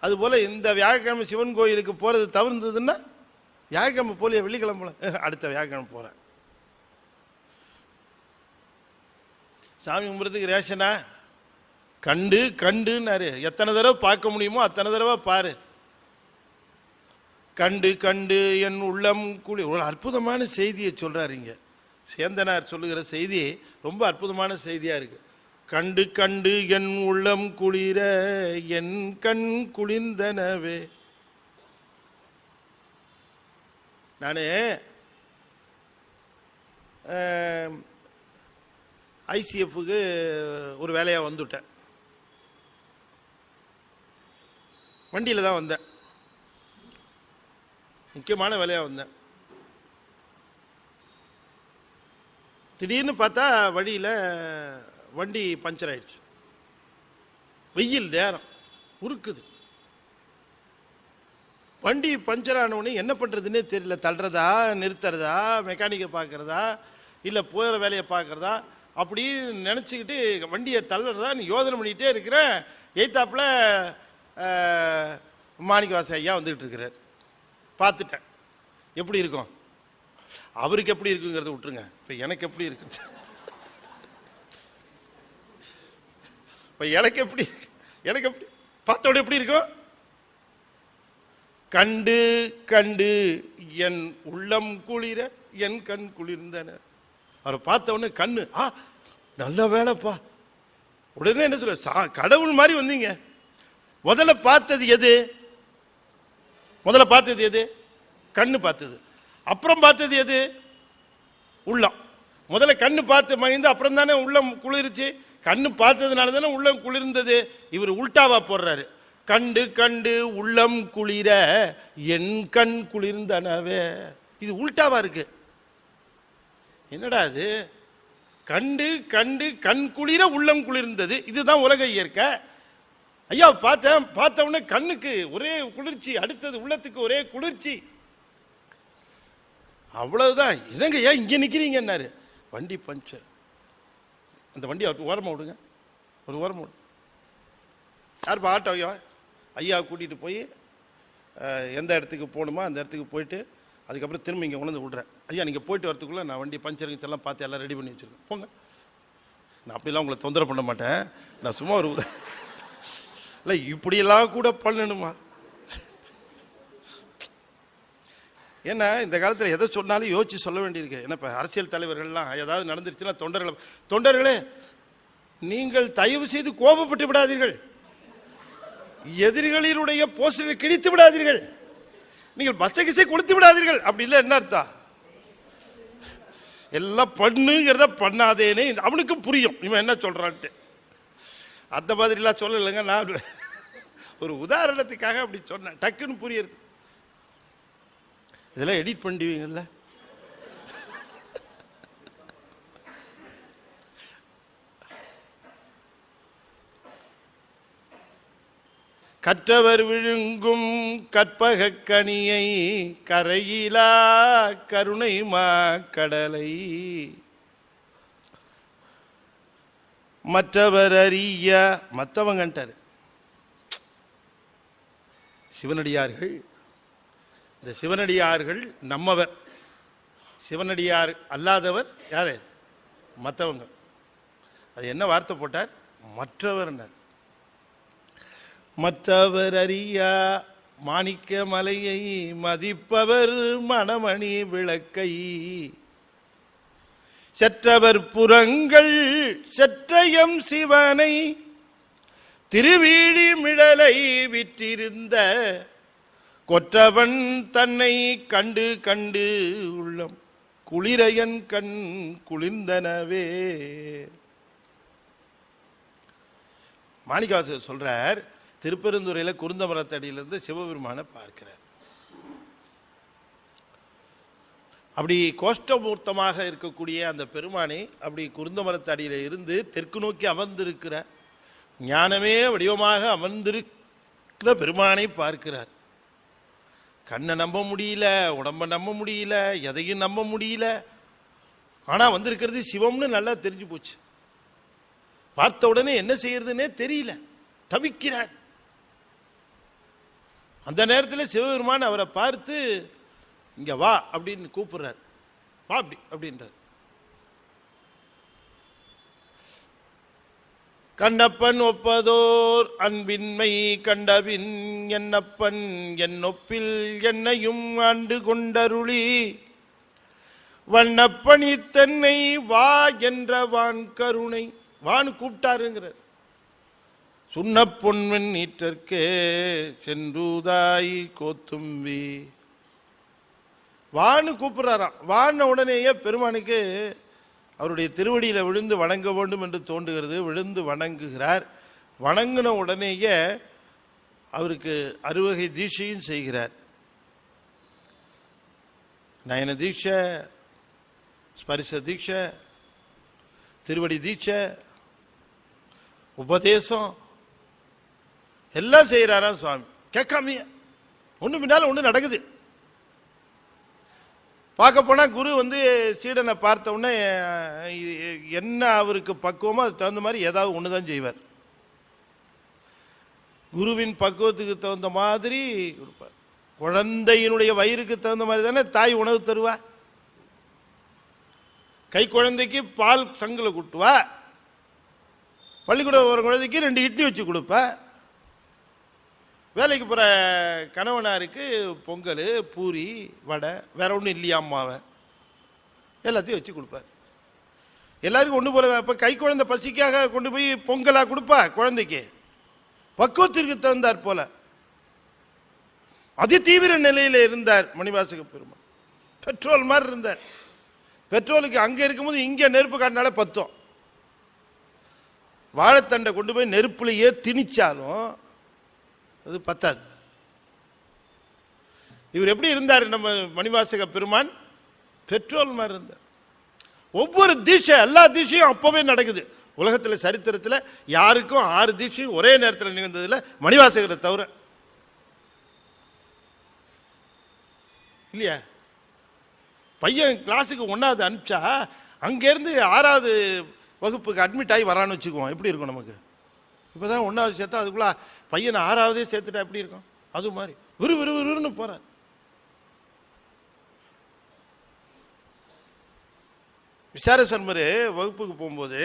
அதுபோல் இந்த வியாழக்கிழமை சிவன் கோயிலுக்கு போகிறது தவிர்ந்ததுன்னா வியாழக்கிழமை போலிய வெள்ளிக்கிழமை போல அடுத்த வியாழக்கிழமை போகிறேன். சாமி கும்பிட்றதுக்கு ரேஷனா? கண்டு கண்டுன்னாரு. எத்தனை தடவை பார்க்க முடியுமோ அத்தனை தடவை பாரு. கண்டு கண்டு என் உள்ளம் கூலி. ஒரு அற்புதமான செய்தியை சொல்றாருங்க சேந்தனார். சொல்லுகிற செய்தி ரொம்ப அற்புதமான செய்தியா இருக்கு. கண்டு கண்டு என் உள்ளம் குளிர என் கண் குளிர்ந்தனவே. நான் ஐசிஎஃப்க்கு ஒரு வேலையாக வந்துவிட்டேன். வண்டியில் தான் வந்தேன், முக்கியமான வேலையாக வந்தேன். திடீர்னு பார்த்தா வழியில் வண்டி பஞ்சர் ஆயிடுச்சு. வெயில் நேரம் உருக்குது. வண்டி பஞ்சர் ஆனவுடனே என்ன பண்ணுறதுன்னே தெரியல. தள்ளுறதா, நிறுத்துறதா, மெக்கானிக்கை பார்க்குறதா, இல்லை போகிற வேலையை பார்க்குறதா, அப்படின்னு நினச்சிக்கிட்டு வண்டியை தள்ளுறதா நீ யோசனை பண்ணிகிட்டே இருக்கிறேன். எய்த்தாப்பில் மாணிக்கவாச ஐயா வந்துக்கிட்டு இருக்கிறார். பார்த்துட்டேன். எப்படி இருக்கும் அவருக்கு, எப்படி இருக்குங்கிறத விட்டுருங்க. இப்போ எனக்கு எப்படி இருக்கு, இப்போ எனக்கு எப்படி பார்த்தோட எப்படி இருக்கும்? கண்டு கண்டு என் உள்ளம் குளிர என் கண் குளிர்ந்தன. அவரை பார்த்த உடனே கண்ணு நல்ல வேலைப்பா. உடனே என்ன சொல்ல, கடவுள் மாதிரி வந்தீங்க. முதல்ல பார்த்தது எது? கண்ணு பார்த்தது. அப்புறம் பார்த்தது எது? உள்ளம். முதல்ல கண்ணு பார்த்து மகிழ்ந்து அப்புறம் தானே உள்ளம் குளிர்ச்சி. கண்ணு பார்த்ததுனால தானே உள்ளம் குளிர்ந்தது. இவர் உல்டாவா போடுறாரு. கண்டு கண்டு உள்ளம் குளிர என் கண் குளிர்ந்தனவே. இது உல்டாவா இருக்கு. என்னடா இது? கண்டு கண்டு கண் குளிர உள்ளம் குளிர்ந்தது. இதுதான் உலக இயற்கை. ஐயா பார்த்த உடனே கண்ணுக்கு ஒரே குளிர்ச்சி, அடுத்தது உள்ளத்துக்கு ஒரே குளிர்ச்சி. அவ்வளவுதான். என்னங்க ஏன் இங்க நிக்கிறீங்க? என்னாரு? வண்டி பஞ்சர். அந்த வண்டி ஓரமா விடுங்க, ஒரு ஓரமா விடு. யாருப்பா? ஆட்டோ ஐயா கூட்டிகிட்டு போய் எந்த இடத்துக்கு போகணுமோ அந்த இடத்துக்கு போயிட்டு அதுக்கப்புறம் திரும்ப இங்கே கொண்டு விடுறேன். ஐயா நீங்கள் போயிட்டு வரத்துக்குள்ளே நான் வண்டி பஞ்சருங்க எல்லாம் பார்த்து எல்லாம் ரெடி பண்ணி வச்சுருக்கேன், போங்க. நான் அப்படிலாம் உங்களை தொந்தரவு பண்ண மாட்டேன். நான் சும்மா ஒரு இல்லை, இப்படியெல்லாம் கூட பண்ணணுமா? ஏன்னா இந்த காலத்தில் எதை சொன்னாலும் யோசிச்சு சொல்ல வேண்டியிருக்கு. ஏன்னா இப்போ அரசியல் தலைவர்கள்லாம் ஏதாவது நடந்துருச்சுன்னா தொண்டர்களே நீங்கள் தயவு செய்து கோபப்பட்டு விடாதீர்கள். எதிரிகளினுடைய போஸ்டரை கிழித்து விடாதீர்கள். நீங்கள் பச்சை கொடுத்து விடாதீர்கள். அப்படி இல்லை என்ன அர்த்தம்? எல்லாம் பண்ணுங்கிறத பண்ணாதேன்னு அவனுக்கு புரியும் இவன் என்ன சொல்றான்ட்டு. அந்த மாதிரிலாம் சொல்லலைங்க. நான் ஒரு உதாரணத்துக்காக அப்படி சொன்னேன், டக்குன்னு புரியுது. இதெல்லாம் எடிட் பண்ணுவீங்கல்ல? கற்றவர் விழுங்கும் கற்பக கனியை கரையிலா கருணை கடலை மற்றவர் அறிய. மற்றவங்கன்ட்டார் சிவனடியார்கள். இந்த சிவனடியார்கள் நம்மவர், சிவனடியார் அல்லாதவர் யாரு? மற்றவங்க. அது என்ன வார்த்தை போட்டார்? மற்றவர். மற்றவர் அறியா மாணிக்க மலையை மதிப்பவர் மணமணி விளக்கை செற்றவர் புறங்கள் செற்றயம் சிவனை திருவீழி மிடலை விற்றிருந்த கொற்றவன் தன்னை கண்டு கண்டு உள்ளம் குளிரையன் கண் குளிர்ந்தனவே. மாணிக்கவாசகர் சொல்றார், திருப்பெருந்துறையில் குருந்தமரத்தடியிலிருந்து சிவபெருமானை பார்க்கிறார். அப்படி கோஷ்டமூர்த்தமாக இருக்கக்கூடிய அந்த பெருமானை அப்படி குருந்தமரத்தடியில் இருந்து தெற்கு நோக்கி அமர்ந்திருக்கிற ஞானமே வடிவமாக அமர்ந்திருக்கிற பெருமானை பார்க்கிறார். கண்ணை நம்ப முடியல, உடம்பை நம்ப முடியல, எதையும் நம்ப முடியல. ஆனால் வந்திருக்கிறது சிவம்னு நல்லா தெரிஞ்சு போச்சு. பார்த்த உடனே என்ன செய்யறதுன்னே தெரியல, தவிக்கிறார். அந்த நேரத்தில் சிவபெருமான் அவரை பார்த்து இங்க வா அப்படின்னு கூப்பிடுறார். வா அப்படி அப்படின்றார். கண்ணப்பன் ஒப்பதோர் அன்பின்மை கண்டபின் என்னப்பன் என்னொப்பில் என்னையும் ஆண்டு கொண்டருளி வண்ணப்பணி தன்னை வா என்ற வான் கருணை. வான்னு கூப்பிட்டாருங்கிறார். சுண்ண பொன்வன் நீற்றற்கே சென்றுதாய் கோத்தும்பி. வான்னு கூப்பிடுறாராம். வான உடனேயே பெருமானுக்கு அவருடைய திருவடியில் விழுந்து வணங்க வேண்டும் என்று தோன்றுகிறது. விழுந்து வணங்குகிறார். வணங்கின உடனேயே அவருக்கு 6 வகை தீட்சையும் செய்கிறார். நயன தீட்சை, ஸ்பரிச தீட்சை, திருவடி தீட்சை, உபதேசம் எல்லாம் செய்கிறாராம் சுவாமி. கேட்காமையே ஒன்று பின்னால ஒன்று நடக்குது. பார்க்க போனால் குரு சீடனை பார்த்த உடனே என்ன அவருக்கு பக்குவமோ அதுக்கு தகுந்த மாதிரி ஏதாவது ஒன்று தான் செய்வார். குருவின் பக்குவத்துக்கு தகுந்த மாதிரி கொடுப்பார். குழந்தையினுடைய வயிறுக்கு தகுந்த மாதிரி தானே தாய் உணவு தருவா. கை குழந்தைக்கு பால் சங்கில் குட்டுவா. பள்ளிக்கூடம் ஒரு குழந்தைக்கு 2 இட்லி வச்சு கொடுப்பா. வேலைக்கு போகிற கணவனாருக்கு பொங்கல், பூரி, வடை, வேற ஒன்றும் இல்லையாம்மாவன் எல்லாத்தையும் வச்சு கொடுப்பார். எல்லாருக்கும் ஒன்று போல. இப்போ கை குழந்தை பசிக்காக கொண்டு போய் பொங்கலாக கொடுப்பா குழந்தைக்கு. பக்குவத்திற்கு தகுந்தார் போல அதி தீவிர நிலையில் இருந்தார் மணிவாசக பெருமாள். பெட்ரோல் மாதிரி இருந்தார். பெட்ரோலுக்கு அங்கே இருக்கும்போது இங்கே நெருப்பு காட்டினாலே பத்தும். வாழைத்தண்டை கொண்டு போய் நெருப்புலையே திணிச்சாலும் அது பத்தாது. இவர் எப்படி இருந்தார் நம்ம மணிவாசக பெருமான்? பெட்ரோல் மாதிரி இருந்தார். ஒவ்வொரு தீட்சை, எல்லா தீட்சையும் அப்பவே நடக்குது. உலகத்தில் சரித்திரத்தில் யாருக்கும் 6 தீட்சையும் ஒரே நேரத்தில் நிகழ்ந்ததில்லை, மணிவாசகரை தவிர. இல்லையா? பையன் கிளாஸுக்கு 1வது அனுப்பிச்சா அங்கேருந்து 6வது வகுப்புக்கு அட்மிட் ஆகி வரான்னு வச்சுக்குவோம். எப்படி இருக்கும் நமக்கு? இப்போ தான் 1வது சேர்த்தா அதுக்குள்ள பையனை 6வதே சேர்த்துட்டா எப்படி இருக்கும்? அது மாதிரி விறுவிறுன்னு போகிறார். விசார சர்மர் வகுப்புக்கு போகும்போது,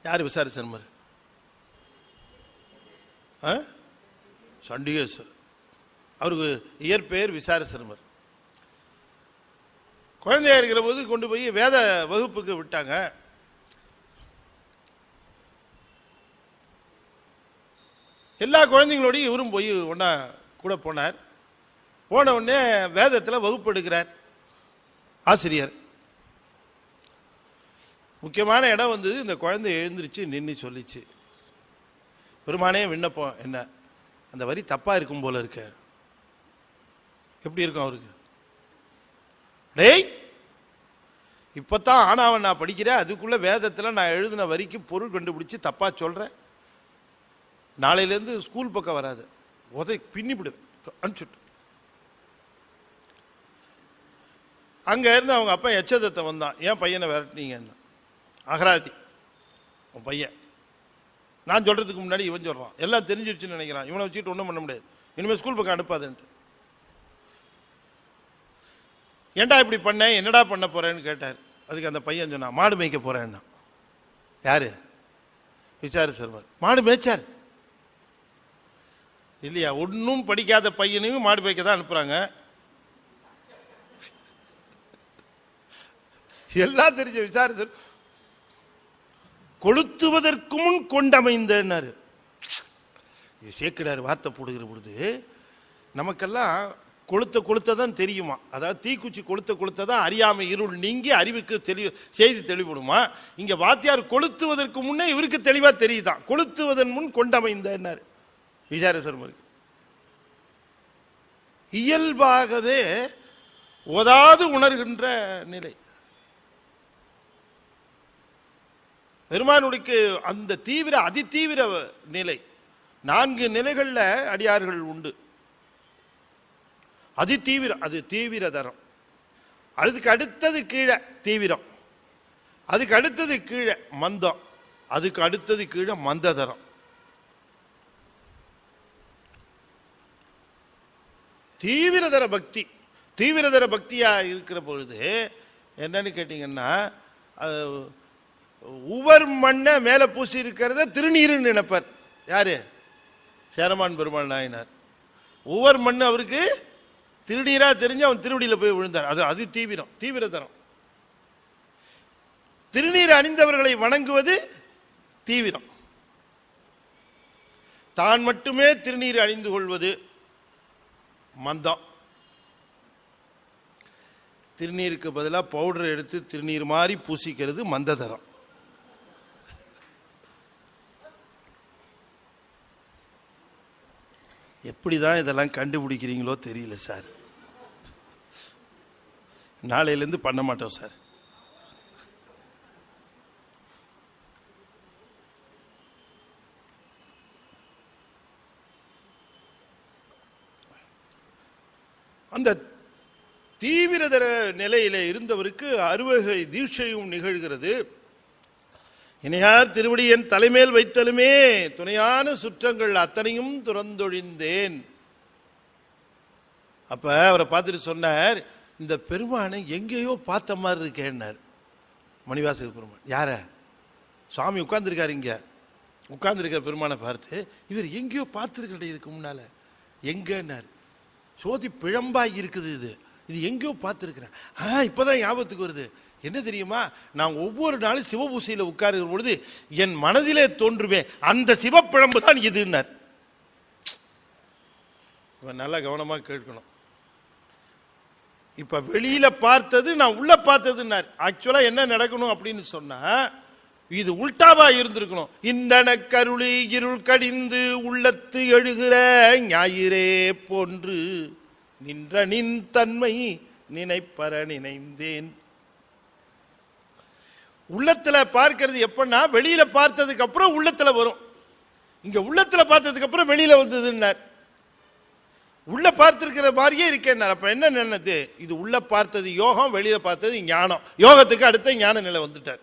யார் விசார சர்மர்? சண்டிகேஸ்வர். அவருக்கு இயற்பெயர் விசார சர்மர். குழந்தையா இருக்கிற போது கொண்டு போய் வேத வகுப்புக்கு விட்டாங்க. எல்லா குழந்தைங்களோடையும் இவரும் போய் ஒன்றா கூட போனார். போன உடனே வேதத்தில் வகுப்பு எடுக்கிறார் ஆசிரியர். முக்கியமான இடம் வந்தது. இந்த குழந்தை எழுந்திருச்சு நின்று சொல்லிச்சு, பெருமானே விண்ணப்பம் என்ன, அந்த வரி தப்பாக இருக்கும் போல இருக்க. எப்படி இருக்கும் அவருக்கு? டேய், இப்போத்தான் ஆனாவன் நான் படிக்கிறேன், அதுக்குள்ள வேதத்தில் நான் எழுதின வரிக்கு பொருள் கண்டுபிடிச்சி தப்பா சொல்கிறேன். நாளையிலேருந்து ஸ்கூல் பக்கம் வராது, உதை பின்னிவிடுவேன், அனுப்பிச்சுட்டு. அங்கே இருந்து அவங்க அப்பா எச்சதத்தை வந்தான். ஏன் பையனை விரட்டினீங்கன்னா, அகராதி உன் பையன். நான் சொல்கிறதுக்கு முன்னாடி இவன் சொல்கிறான். எல்லாம் தெரிஞ்சிருச்சுன்னு நினைக்கிறான். இவனை வச்சுட்டு ஒன்றும் பண்ண முடியாது. இனிமேல் ஸ்கூல் பக்கம் அனுப்பாதுன்ட்டு. ஏண்டா இப்படி பண்ண, என்னடா பண்ண போகிறேன்னு கேட்டார். அதுக்கு அந்த பையன் சொன்னான், மாடு மேய்க்க போகிறேன்னா. யார்? விசார சர்மர். மாடு மேய்ச்சார் இல்லையா? ஒன்றும் படிக்காத பையனையும் மாடு மேய்க்க தான் அனுப்புகிறாங்க. எல்லாம் தெரிஞ்ச விசார சர்மர் கொளுத்துவதற்கு முன் கொண்டமைந்தார். சேர்க்கிறார் வார்த்தை போடுகிற பொழுது நமக்கெல்லாம் கொளுத்ததான் தெரியுமா? அதாவது தீக்குச்சி கொளுத்ததான் அறியாமை இருள் நீங்கி அறிவுக்கு செய்தி தெளிவுடுமா? இங்க வாத்தியார் கொளுத்துவதற்கு முன்னே இவருக்கு தெளிவா தெரியுதான். கொளுத்துவதன் முன் கொண்டமைந்தார் விசார சர்மருக்கு. இயல்பாகவே ஓதாது உணர்கின்ற நிலை பெருமானுக்கு. அந்த தீவிர அதிதீவிர நிலை 4 நிலைகள்ல அடியார்கள் உண்டு. அதிதீவிர, அது தீவிர தரம். அதுக்கு அடுத்தது கீழே தீவிரம், அதுக்கு அடுத்தது கீழே மந்தம், அதுக்கு அடுத்தது கீழே மந்த தரம். தீவிரதர பக்தி. தீவிரதர பக்தியா இருக்கிற பொழுது என்னன்னு கேட்டீங்கன்னா, உவர் மண்ணை மேல பூசி இருக்கிறத திருநீருன்னு நினைப்பார். யாரு? சேரமான் பெருமாள் நாயனார். உவர் மண் அவருக்கு திருநீரா தெரிஞ்சு அவன் திருவடியில் போய் விழுந்தார். அது தீவிரம், தீவிரதரம். திருநீர் அணிந்தவர்களை வணங்குவது தீவிரம். தான் மட்டுமே திருநீர் அணிந்து கொள்வது மந்தம். திருநீருக்கு பதிலாக பவுடர் எடுத்து திருநீர் மாதிரி பூசிக்கிறது மந்ததரம். எப்படி தான் இதெல்லாம் கண்டுபிடிக்கிறீங்களோ தெரியல சார். நாளையிலேருந்து பண்ண மாட்டோம் சார். அந்த தீவிரதர நிலையில இருந்தவருக்கு அறுவகை தீட்சையும் நிகழ்கிறது. இணையார் திருவடி என் தலைமேல் வைத்தலுமே துணையான சுற்றங்கள் அத்தனையும் துறந்தொழிந்தேன். அப்ப அவரை பார்த்துட்டு சொன்னார், இந்த பெருமானை எங்கேயோ பார்த்த மாதிரி இருக்கேன்னார். மணிவாசக பெருமான். யார? சுவாமி உட்கார்ந்துருக்காரு, இங்க உட்கார்ந்துருக்க பெருமானை பார்த்து இவர் எங்கேயோ பார்த்துருக்க இதுக்கு முன்னால. எங்கன்னார்? சோதி பிழம்பாய் இருக்குது, இது எங்கேயோ பார்த்துருக்கிறேன். இப்போதான் ஞாபகத்துக்கு வருது. என்ன தெரியுமா, நான் ஒவ்வொரு நாளும் சிவபூசையில் உட்காருகிற பொழுது என் மனதிலே தோன்றுமே அந்த சிவப்பிழம்பு தான் இதுன்னார். நல்லா கவனமா கேட்கணும். இப்ப வெளியில பார்த்தது நான் உள்ள பார்த்ததுன்னார். ஆக்சுவலா என்ன நடக்கணும் அப்படின்னு சொன்னா, இது உல்டாவா இருந்திருக்கணும். இந்தன கருளி இருள் கடிந்து உள்ளத்து எழுகிற ஞாயிறே போன்று நின்ற நின் தன்மை நினைப்பற நினைந்தேன். உள்ளத்துல பார்க்கிறது எப்பன்னா, வெளியில பார்த்ததுக்கு அப்புறம் உள்ளத்துல வரும். இங்க உள்ளத்துல பார்த்ததுக்கு அப்புறம் வெளியில வந்ததுன்னார். உள்ள பார்த்திருக்கிற மாதிரியே இருக்கேன். அப்ப என்ன நினைது, இது உள்ள பார்த்தது யோகம், வெளியில பார்த்தது ஞானம். யோகத்துக்கு அடுத்த ஞான நிலை வந்துட்டார்.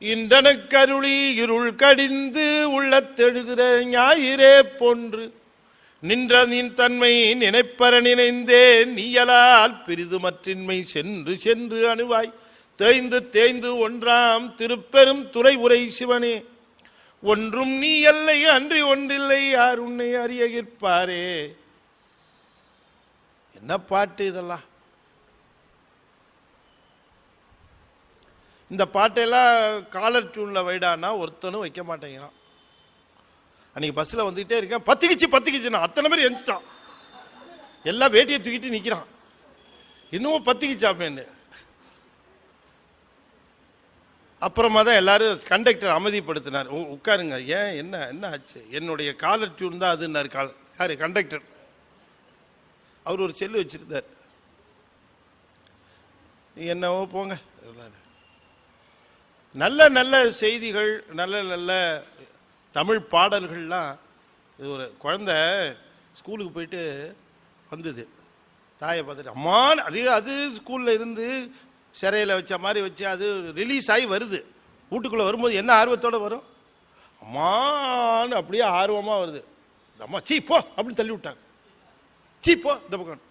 இந்தன கருளி இருள் கடிந்து உள்ளத்தெழுகிற ஞாயிறே போன்று நின்ற நின் தன்மை நினைப்பற நினைந்தேன். நீயலால் பிரிதுமற்றின்மை சென்று சென்று அணுவாய் தேய்ந்து தேய்ந்து ஒன்றாம் திருப்பெரும் துறை உரை சிவனே. ஒன்றும் நீ அல்லை அன்றி ஒன்றில்லை யார் உன்னை அறியகிற்பாரே. என்ன பாட்டு இதெல்லாம்! இந்த பாட்டெல்லாம் காலர் டியூன்ல வைடானா ஒருத்தனும் வைக்க மாட்டேங்கிறான். அன்னைக்கு பஸ்ல வந்துகிட்டே இருக்கேன், பத்திக்கிச்சுன்னா அத்தனை பேர் எந்திட்டான். எல்லாம் வேட்டியை தூக்கிட்டு நிக்கிறான். இன்னும் பத்திக்கிச்சாப்பேன்னு. அப்புறமா தான் எல்லாரும் கண்டக்டர் அமைதிப்படுத்தினார். உட்காருங்க. ஏன், என்ன ஆச்சு? என்னுடைய காலர் டியூன் தான் அதுன்னாரு. யாரு? கண்டக்டர். அவர் ஒரு செல்லு வச்சிருந்தார். என்னவோ போங்க. நல்ல நல்ல செய்திகள், நல்ல நல்ல தமிழ் பாடல்கள்லாம். இது ஒரு குழந்தை ஸ்கூலுக்கு போயிட்டு வந்தது. தாயை பார்த்துட்டு அம்மான்னு அது ஸ்கூலில் இருந்து சிறையில் வச்ச மாதிரி வச்சு அது ரிலீஸ் ஆகி வருது. வீட்டுக்குள்ளே வரும்போது என்ன ஆர்வத்தோடு வரும்? அம்மான்னு அப்படியே ஆர்வமாக வருது. அம்மா சீ போ அப்படின்னு தள்ளி விட்டாங்க. சீ போ இந்த பக்கம்.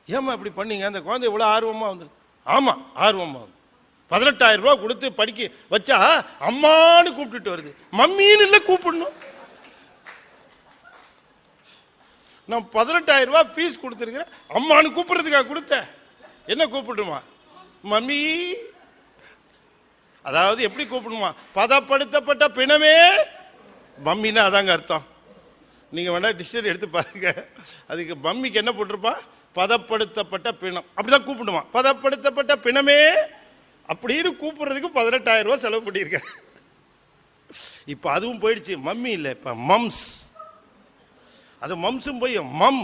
ஏம்மா இப்படி பண்ணீங்க? அந்த குழந்தை இவ்வளோ ஆர்வமாக வந்து. ஆமாம், ஆர்வமாக 18,000 ரூபா கொடுத்து படிக்க வச்சா அம்மான்னு கூப்பிட்டுட்டு வருது. மம்மின்னு இல்லை கூப்பிடணும். நான் 18,000 ரூபா ஃபீஸ் கொடுத்துருக்கிறேன், அம்மானு கூப்பிடுறதுக்காக கொடுத்தேன். என்ன கூப்பிடுமா? மம்மி. அதாவது எப்படி கூப்பிடுமா? பதப்படுத்தப்பட்ட பிணமே மம்மின்னா அதாங்க அர்த்தம். நீங்க வேணா டிக்ஷனரி எடுத்து பாருங்க. அதுக்கு மம்மிக்கு என்ன போட்டிருப்பா? பதப்படுத்தப்பட்ட பிணம். அப்படிதான் கூப்பிடுமா? பதப்படுத்தப்பட்ட பிணமே அப்படின்னு கூப்பிடுறதுக்கு 18,000 ரூபா செலவு பண்ணியிருக்கேன். இப்ப அதுவும் போயிடுச்சு. மம்மி இல்லை, இப்ப மம்ஸ். அது மம்ஸும் போய் மம்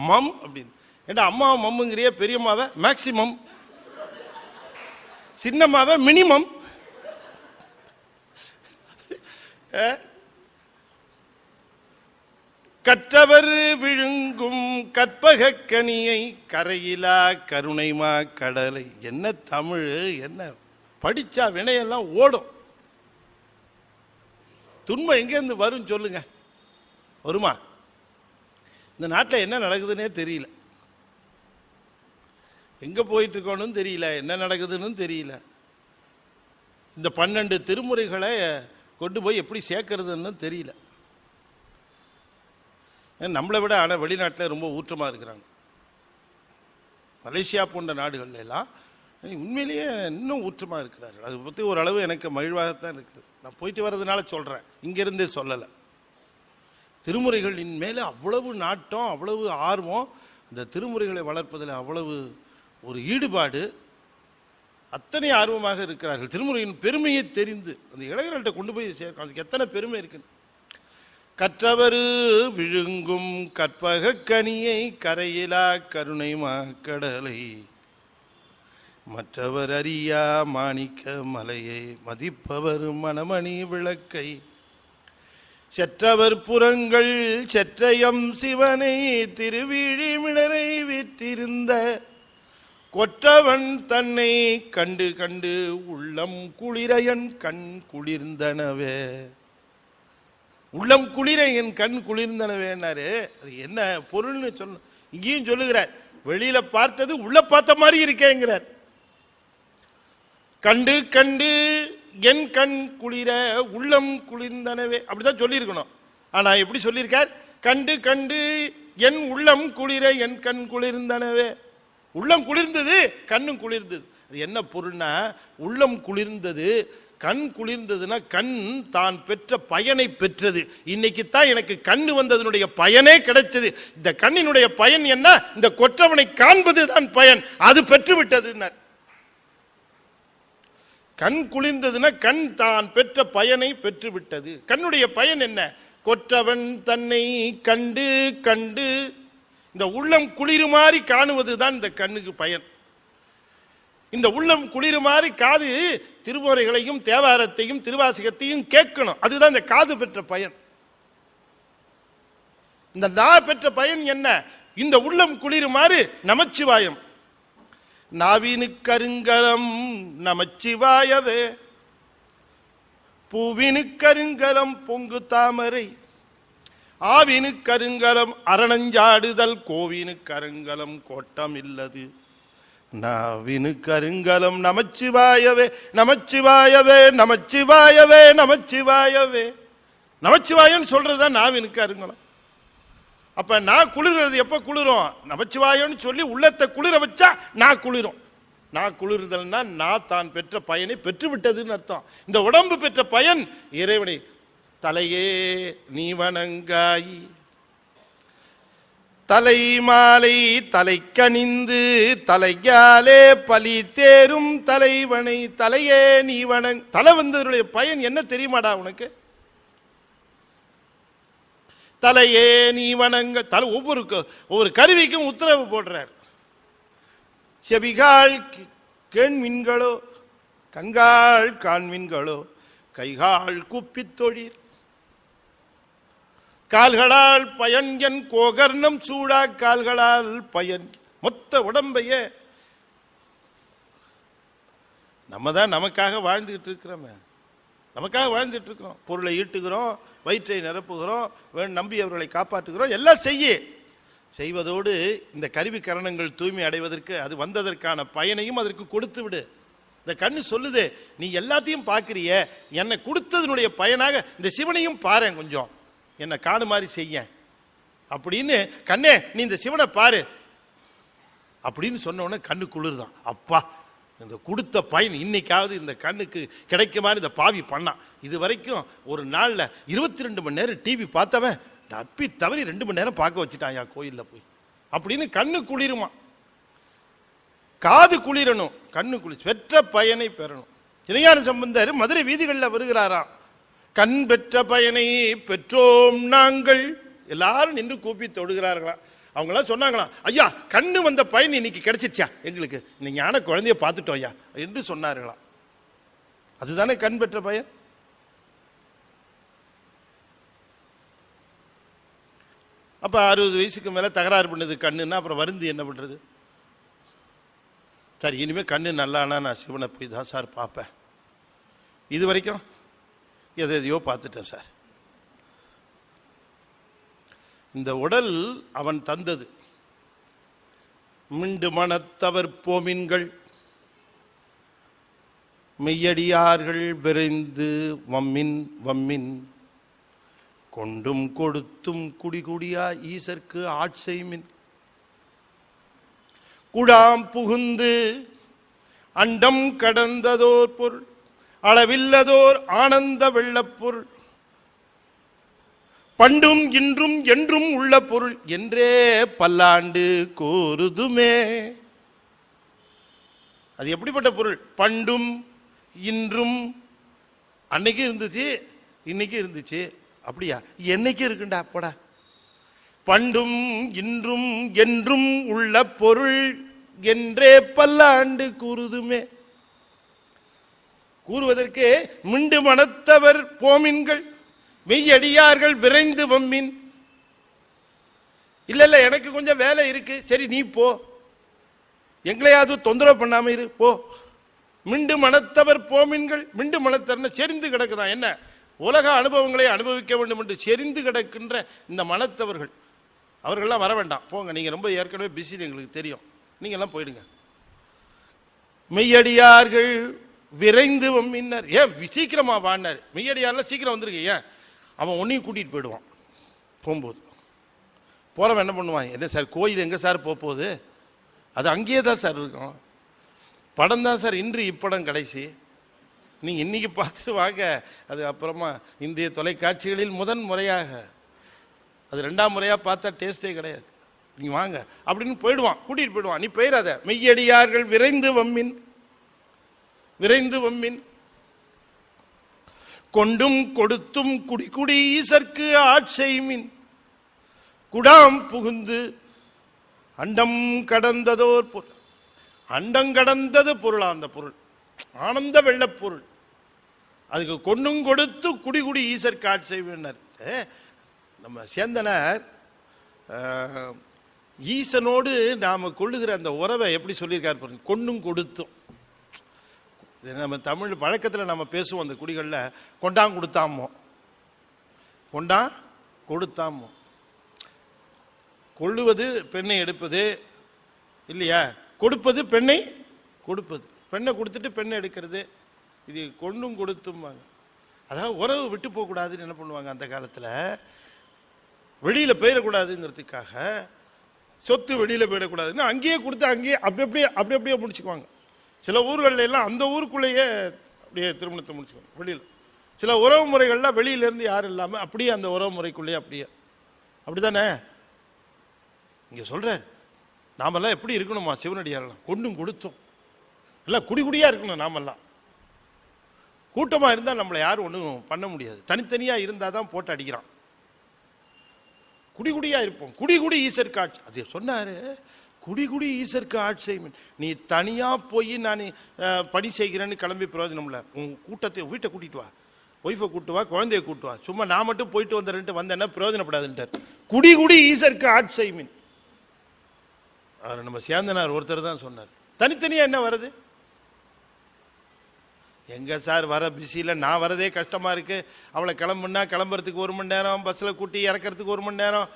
மம் அப்படின்னு. ஏண்டா அம்மாவை மம்முங்கிறிய, பெரியம்மாவை மேக்சிமம், சின்னம்மாவை மினிமம். கற்றவர் விழுங்கும் கற்பக கனியை கரையிலா கருணைமா கடலை. என்ன தமிழ்! என்ன படிச்சா வினையெல்லாம் ஓடும். துன்பம் எங்கேருந்து வரும் சொல்லுங்க? வருமா? இந்த நாட்டில் என்ன நடக்குதுன்னே தெரியல. எங்க போயிட்டு இருக்கோன்னு தெரியல, என்ன நடக்குதுன்னு தெரியல. இந்த 12 திருமுறைகளை கொண்டு போய் எப்படி சேர்க்கறதுன்னு தெரியல. நம்மளை விட ஆனால் வெளிநாட்டில் ரொம்ப ஊற்றமாக இருக்கிறாங்க. மலேசியா போன்ற நாடுகள்ல எல்லாம் உண்மையிலேயே இன்னும் ஊற்றமாக இருக்கிறார்கள். அதை பற்றி ஓரளவு எனக்கு மகிழ்வாகத்தான் இருக்குது. நான் போயிட்டு வர்றதுனால சொல்கிறேன், இங்கேருந்தே சொல்லலை. திருமுறைகளின் மேலே அவ்வளவு நாட்டம், அவ்வளவு ஆர்வம். இந்த திருமுறைகளை வளர்ப்பதில் அவ்வளவு ஒரு ஈடுபாடு, அத்தனை ஆர்வமாக இருக்கிறார்கள். திருமுறையின் பெருமையை தெரிந்து அந்த இளைஞர்கள்ட்ட கொண்டு போய் சேர்க்க அதுக்கு எத்தனை பெருமை இருக்கு. கற்றவர் விழுங்கும் கற்பக கனியை கரையிலா கருணை கடலை மற்றவர் அறியா மாணிக்க மலையை மதிப்பவர் மணமணி விளக்கை செற்றவர் புறங்கள் செற்றயம் சிவனை திருவிழிமிடரை விற்றிருந்த கொற்றவன் தன்னை கண்டு கண்டு உள்ளம் குளிரையன் கண் குளிர்ந்தனவே. உள்ளம் குளிர என் கண் குளிர்ந்தனவேன்னாரு. அது என்ன பொருள்னு சொல்ல இங்கேயும் சொல்லுகிறார். வெளியில பார்த்தது உள்ள பார்த்த மாதிரி இருக்கேங்கிறார். கண்டு கண்டு என் கண் குளிர உள்ளம் குளிர்ந்தனவே அப்படிதான் சொல்லியிருக்கணும். ஆனா எப்படி சொல்லியிருக்கார்? கண்டு கண்டு என் உள்ளம் குளிர என் கண் குளிர்ந்தனவே. உள்ளம் குளிர்ந்தது, கண்ணும் குளிர்ந்தது. அது என்ன பொருள்னா, உள்ளம் குளிர்ந்தது, கண் குளிர்ந்ததுன்னா கண் தான் பெற்ற பயனை பெற்றது. இன்னைக்கு தான் எனக்கு கண்ணு வந்ததனுடைய பயனே கிடைச்சது. இந்த கண்ணினுடைய பயன் என்ன? இந்த கொற்றவனை காண்பது தான் பயன். அது பெற்று விட்டதுன்னார். கண் குளிர்ந்ததுன்னா கண் தான் பெற்ற பயனை பெற்று விட்டது. கண்ணுடைய பயன் என்ன? கொற்றவன் தன்னை கண்டு கண்டு இந்த உள்ளம் குளிருமாறி காணுவது தான் இந்த கண்ணுக்கு பயன். இந்த உள்ளம் குளிருமாறி காது திருமுறைகளையும் தேவாரத்தையும் திருவாசகத்தையும் கேட்கணும். அதுதான் இந்த காது பெற்ற பயன். இந்த நா பெற்ற பயன் என்ன? இந்த உள்ளம் குளிருமாறு நமச்சிவாயம். நாவினு கருங்கலம் நமச்சிவாயவே, பூவினு கருங்கலம் பொங்கு தாமரை, ஆவினு கருங்கலம் அரணஞ்சாடுதல், கோவினு கருங்கலம் கோட்டம் இல்லது, நாவினு கருங்கலம் நமச்சிவாயவே நமச்சிவாயவே நமச்சிவாயவே நமச்சிவாயவே. நமச்சிவாயன்னு சொல்றதுதான் நாவினு கருங்கலம். அப்ப நான் குளிர்றது எப்ப குளிரும்? நமச்சிவாயன்னு சொல்லி உள்ளத்தை குளிர வச்சா நான் குளிரும். நான் குளிர்தல்னா நான் தான் பெற்ற பயனை பெற்று விட்டதுன்னு அர்த்தம். இந்த உடம்பு பெற்ற பயன் இறைவனை தலையே நீ வணங்காய், தலை மாலை தலை கணிந்து தலையாலே பலி தேரும் தலைவனை தலையே நீ வணங். தலை வந்ததுடைய பயன் என்ன தெரியுமாடா உனக்கு? தலையே நீ வணங்க. தலை ஒவ்வொரு கருவிக்கும் உத்தரவு போடுறார். செவிகால் கேண்மின்களோ, கண்கால் காண்மின்களோ, கைகால் குப்பித் தொழில், கால்களால் பயன் என் கோகர்ணம் சூடா, கால்களால் பயன். மொத்த உடம்பைய நம்ம தான் நமக்காக வாழ்ந்துகிட்டு இருக்கிறோமே. நமக்காக வாழ்ந்துட்டு இருக்கிறோம். பொருளை ஈட்டுகிறோம், வயிற்றை நிரப்புகிறோம், நம்பியவர்களை காப்பாற்றுகிறோம். எல்லாம் செய்வதோடு இந்த கருவி கரணங்கள் தூய்மை அடைவதற்கு அது வந்ததற்கான பயனையும் அதற்கு கொடுத்து விடு. இந்த கண்ணு சொல்லுது, நீ எல்லாத்தையும் பார்க்கிறிய, என்னை கொடுத்ததனுடைய பயனாக இந்த சிவனையும் பாரு, கொஞ்சம் என்னை காணு மாதிரி செய்ய அப்படின்னு. கண்ணே நீ இந்த சிவனை பாரு அப்படின்னு சொன்ன உடனே கண்ணு குளிர்தான். அப்பா, இந்த கொடுத்த பயன் இன்னைக்காவது இந்த கண்ணுக்கு கிடைக்குமாறு இந்த பாவி பண்ணான். இது வரைக்கும் ஒரு நாளில் 22 மணி நேரம் டிவி பார்த்தவன் தப்பி தவறி 2 மணி நேரம் பார்க்க வச்சுட்டான் கோயிலில் போய் அப்படின்னு. கண்ணு குளிருமா, காது குளிரணும், கண்ணு குளிர் பெற்ற பயனை பெறணும். திருஞான சம்பந்தர் மதுரை வீதிகளில் வருகிறாராம். கண் பெற்ற பயனை பெற்றோம் நாங்கள். எல்லாரும் நின்று கூப்பி தொடுகிறார்களாம். அவங்களாம் சொன்னாங்களாம், ஐயா கண்ணு வந்த பயன் இன்னைக்கு கிடைச்சிச்சா எங்களுக்கு, இந்த ஞான குழந்தைய பார்த்துட்டோம் ஐயா என்று சொன்னார்களாம். அதுதானே கண் பெற்ற பயன். அப்ப 60 வயசுக்கு மேல தகராறு பண்ணுது கண்ணுன்னா அப்புறம் வருந்து என்ன பண்றது? சரி, இனிமே கண்ணு நல்லானா நான் சிவனை போய் தான் சார் பார்ப்பேன். இது வரைக்கும் எதையோ பார்த்துட்டேன் சார். இந்த உடல் அவன் தந்தது. மிண்டு மனத்தவர் போமின்கள் மெய்யடியார்கள் விரைந்து வம்மின் வம்மின் கொண்டும் கொடுத்தும் குடிகுடியா ஈசர்க்கு ஆட்செய்மின் குடாம் புகுந்து அண்டம் கடந்ததோர் பொருள் அளவில்லதோர் ஆனந்த வெள்ளப்பொருள் பண்டும் இன்றும் என்றும் உள்ள பொருள் என்றே பல்லாண்டு கூறுதுமே. அது எப்படிப்பட்ட பொருள்? பண்டும் இன்றும், அன்னைக்கு இருந்துச்சு இன்னைக்கு இருந்துச்சு. அப்படியா? என்னைக்கு இருக்குண்டா போடா. பண்டும் இன்றும் என்றும் உள்ள பொருள் என்றே பல்லாண்டு கூறுதுமே. கூறுவதற்கு மிண்டு மனத்தவர் போமின்கள் மெய்யடியார்கள் விரைந்து வம்மின். இல்ல எனக்கு கொஞ்சம் வேலை இருக்கு, சரி நீ போ, எங்களையாவது தொந்தரவு பண்ணாம இரு போ. மிண்டு மனத்தவர் போமின்கள், மிண்டு மனத்தவர் செறிந்து கிடக்குதான். என்ன உலக அனுபவங்களை அனுபவிக்க வேண்டும் என்று செறிந்து கிடக்கின்ற இந்த மனத்தவர்கள், அவர்கள்லாம் வர வேண்டாம், போங்க, நீங்க ரொம்ப ஏற்கனவே பிஸின்னு எங்களுக்கு தெரியும், நீங்க எல்லாம் போயிடுங்க. மெய்யடியார்கள் விரைந்து வம்மின்னர். ஏன் சீக்கிரமா வாடினார்? மெய்யடியார்லாம் சீக்கிரம் வந்துருக்கு. ஏன்? அவன் ஒன்னையும் கூட்டிட்டு போயிடுவான். போகும்போது போறவன் என்ன பண்ணுவான்? என்ன சார் கோயில் எங்க சார் போகுது? அது அங்கேயே தான் சார் இருக்கும். படம் தான் சார் இன்று இப்படம் கடைசி, நீங்க இன்னைக்கு பார்த்துட்டு வாங்க. அது அப்புறமா இந்திய தொலைக்காட்சிகளில் முதன் முறையாக, அது 2ஆம் முறையா பார்த்தா டேஸ்டே கிடையாது, நீங்க வாங்க அப்படின்னு போயிடுவான், கூட்டிட்டு போயிடுவான். நீ போயிடாத. மெய்யடியார்கள் விரைந்து வம்மின், விரைந்து வம்மின். கொண்டும் கொடுத்தும் குடி ஈசற்கு ஆட்செய்மின். குடாம் புகுந்து அண்டம் கடந்ததோர் பொருள். அண்டம் கடந்தது பொருளா? அந்த பொருள் ஆனந்த வெள்ள பொருள். அதுக்கு கொண்டும் கொடுத்து குடி ஈசற்கு ஆட்செய்வினர். நம்ம சேந்தனர் ஈசனோடு நாம கொள்ளுகிற அந்த உறவை எப்படி சொல்லியிருக்காரு பாருங்க. கொண்டும் கொடுத்தும். நம்ம தமிழ் வழக்கத்தில் நம்ம பேசுவோம் அந்த குடிகளில், கொண்டாங் கொடுத்தாமோ, கொண்டா கொடுத்தாமோ. கொள்ளுவது பெண்ணை எடுப்பது இல்லையா, கொடுப்பது பெண்ணை கொடுப்பது, பெண்ணை கொடுத்துட்டு பெண்ணை எடுக்கிறது, இது கொண்டும் கொடுத்தும்பாங்க. அதாவது உறவு விட்டு போகக்கூடாதுன்னு என்ன பண்ணுவாங்க அந்த காலத்தில், வெளியில் போயிடக்கூடாதுங்கிறதுக்காக, சொத்து வெளியில் போயிடக்கூடாதுன்னு அங்கேயே கொடுத்து அங்கேயே அப்படி அப்படியே முடிச்சுக்குவாங்க. சில ஊர்களில் எல்லாம் அந்த ஊருக்குள்ளேயே அப்படியே திருமணத்தை முடிச்சுக்கணும் வெளியில். சில உறவு முறைகள்லாம் வெளியிலேருந்து யாரும் இல்லாமல் அப்படியே அந்த உறவு முறைக்குள்ளேயே அப்படியே. அப்படிதானே இங்கே சொல்கிறார். நாமெல்லாம் எப்படி இருக்கணுமா சிவனடியாரெல்லாம்? கொண்டும் கொடுத்தோம், எல்லாம் குடியாக இருக்கணும். நாமெல்லாம் கூட்டமாக இருந்தால் நம்மளை யாரும் ஒன்றும் பண்ண முடியாது. தனித்தனியாக இருந்தால் தான் போட்டு அடிக்கிறான். குடியாக இருப்போம். குடி ஈசர் காட்சி அது சொன்னார். குடி ஈசருக்கு ஆட்செய்மின். நீ தனியா போய் நான் பணி செய்கிறேன்னு கிளம்பி பிரயோஜனம் இல்லை. உன் கூட்டத்தை வீட்டை கூட்டிட்டு வா, ஒய்ஃபை கூட்டு வா, குழந்தைய கூட்டு வா. சும்மா நான் மட்டும் போயிட்டு வந்தேன்னா பிரயோஜனப்படாதுன்ட்டார். குடி ஈசருக்கு ஆட்செய்மின். அவர் நம்ம சேந்தனார் ஒருத்தர் தான் சொன்னார். தனித்தனியா என்ன வருது? எங்க சார் வர பிஸியில் நான் வரதே கஷ்டமா இருக்கு. அவளை கிளம்புறதுக்கு 1 மணி நேரம், பஸ்ஸில் கூட்டி இறக்கிறதுக்கு 1 மணி நேரம்.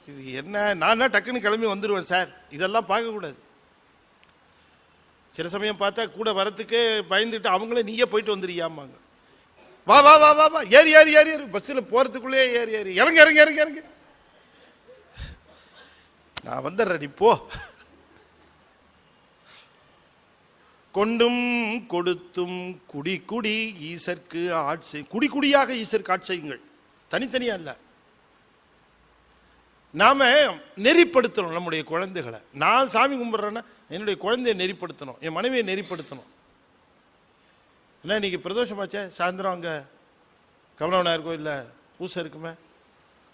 இது என்ன? நான் டக்குன்னு கிளம்பி வந்துடுவேன் சார். இதெல்லாம் பார்க்கக்கூடாது. சில சமயம் பார்த்தா கூட வரத்துக்கு பயந்துட்டு அவங்களே நீயே போயிட்டு வந்துடுறியாமாங்க. வா வா வா வா வா ஏறி ஏறி ஏறி ஏறி பஸ்ஸில் போகிறதுக்குள்ளே ஏறி ஏறி இறங்க இறங்க இறங்க இறங்க நான் வந்துடுறேன், நீ போ. கொண்டும் கொடுத்தும் குடி ஈசற்கு ஆட்சை. குடியாக ஈசற்கு ஆட்செய்யுங்கள், தனித்தனியா இல்லை. நாம நெறிப்படுத்தணும் நம்முடைய குழந்தைகளை. நான் சாமி கும்பிட்றேன்னா என்னுடைய குழந்தைய நெறிப்படுத்தணும், என் மனைவியை நெறிப்படுத்தணும். இல்லை இன்னைக்கு பிரதோஷமாச்சே, சாயந்தரம் அங்கே கமலவனாயர் கோயிலில் பூசை இருக்குமே,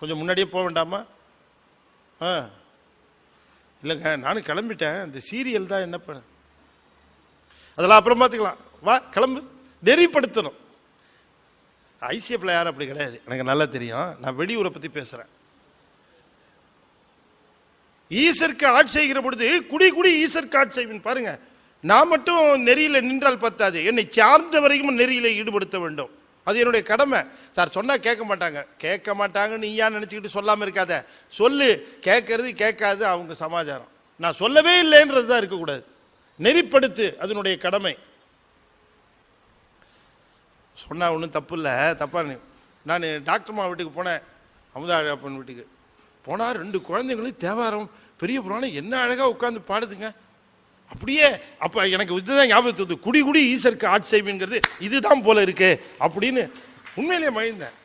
கொஞ்சம் முன்னாடியே போக வேண்டாமா? இல்லைங்க நானும் கிளம்பிட்டேன், இந்த சீரியல் தான் என்ன பண்ண, அதெல்லாம் அப்புறம் பார்த்துக்கலாம், வா கிளம்பு. நெறிப்படுத்தணும். ஐசிஎஃப்ல யாரும் அப்படி கிடையாது, எனக்கு நல்லா தெரியும். நான் வெளியூரை பற்றி பேசுகிறேன். ஈசருக்கு ஆட்செய்கிற பொழுது குடி ஈசருக்கு ஆட்செய்வின். பாருங்க, நான் மட்டும் நெறியில நின்றால் பத்தாது, என்னை சார்ந்த வரைக்கும் நெறியில ஈடுபடுத்த வேண்டும். அது என்னுடைய கடமை. சார் சொன்னா கேட்க மாட்டாங்க நீ ஏன் நினைச்சுக்கிட்டு சொல்லாம இருக்காத. சொல்லு, கேட்கறது கேட்காது அவங்க சமாச்சாரம். நான் சொல்லவே இல்லைன்றது தான் இருக்கக்கூடாது. நெறிப்படுத்து, அதனுடைய கடமை. சொன்னா ஒன்றும் தப்பு இல்லை, தப்பா. நான் டாக்டர்மா வீட்டுக்கு போனேன், அமுதா அப்பன் வீட்டுக்கு போனா 2 குழந்தைங்களும் தேவாரம் பெரிய புராணம் என்ன அழகா உட்கார்ந்து பாடுதுங்க. அப்படியே அப்ப எனக்கு இதுதான் ஞாபகத்து, குடி ஈசருக்கு ஆட்செய்வின்கிறது இதுதான் போல இருக்கு அப்படின்னு உண்மையிலேயே மகிழ்ந்தேன்.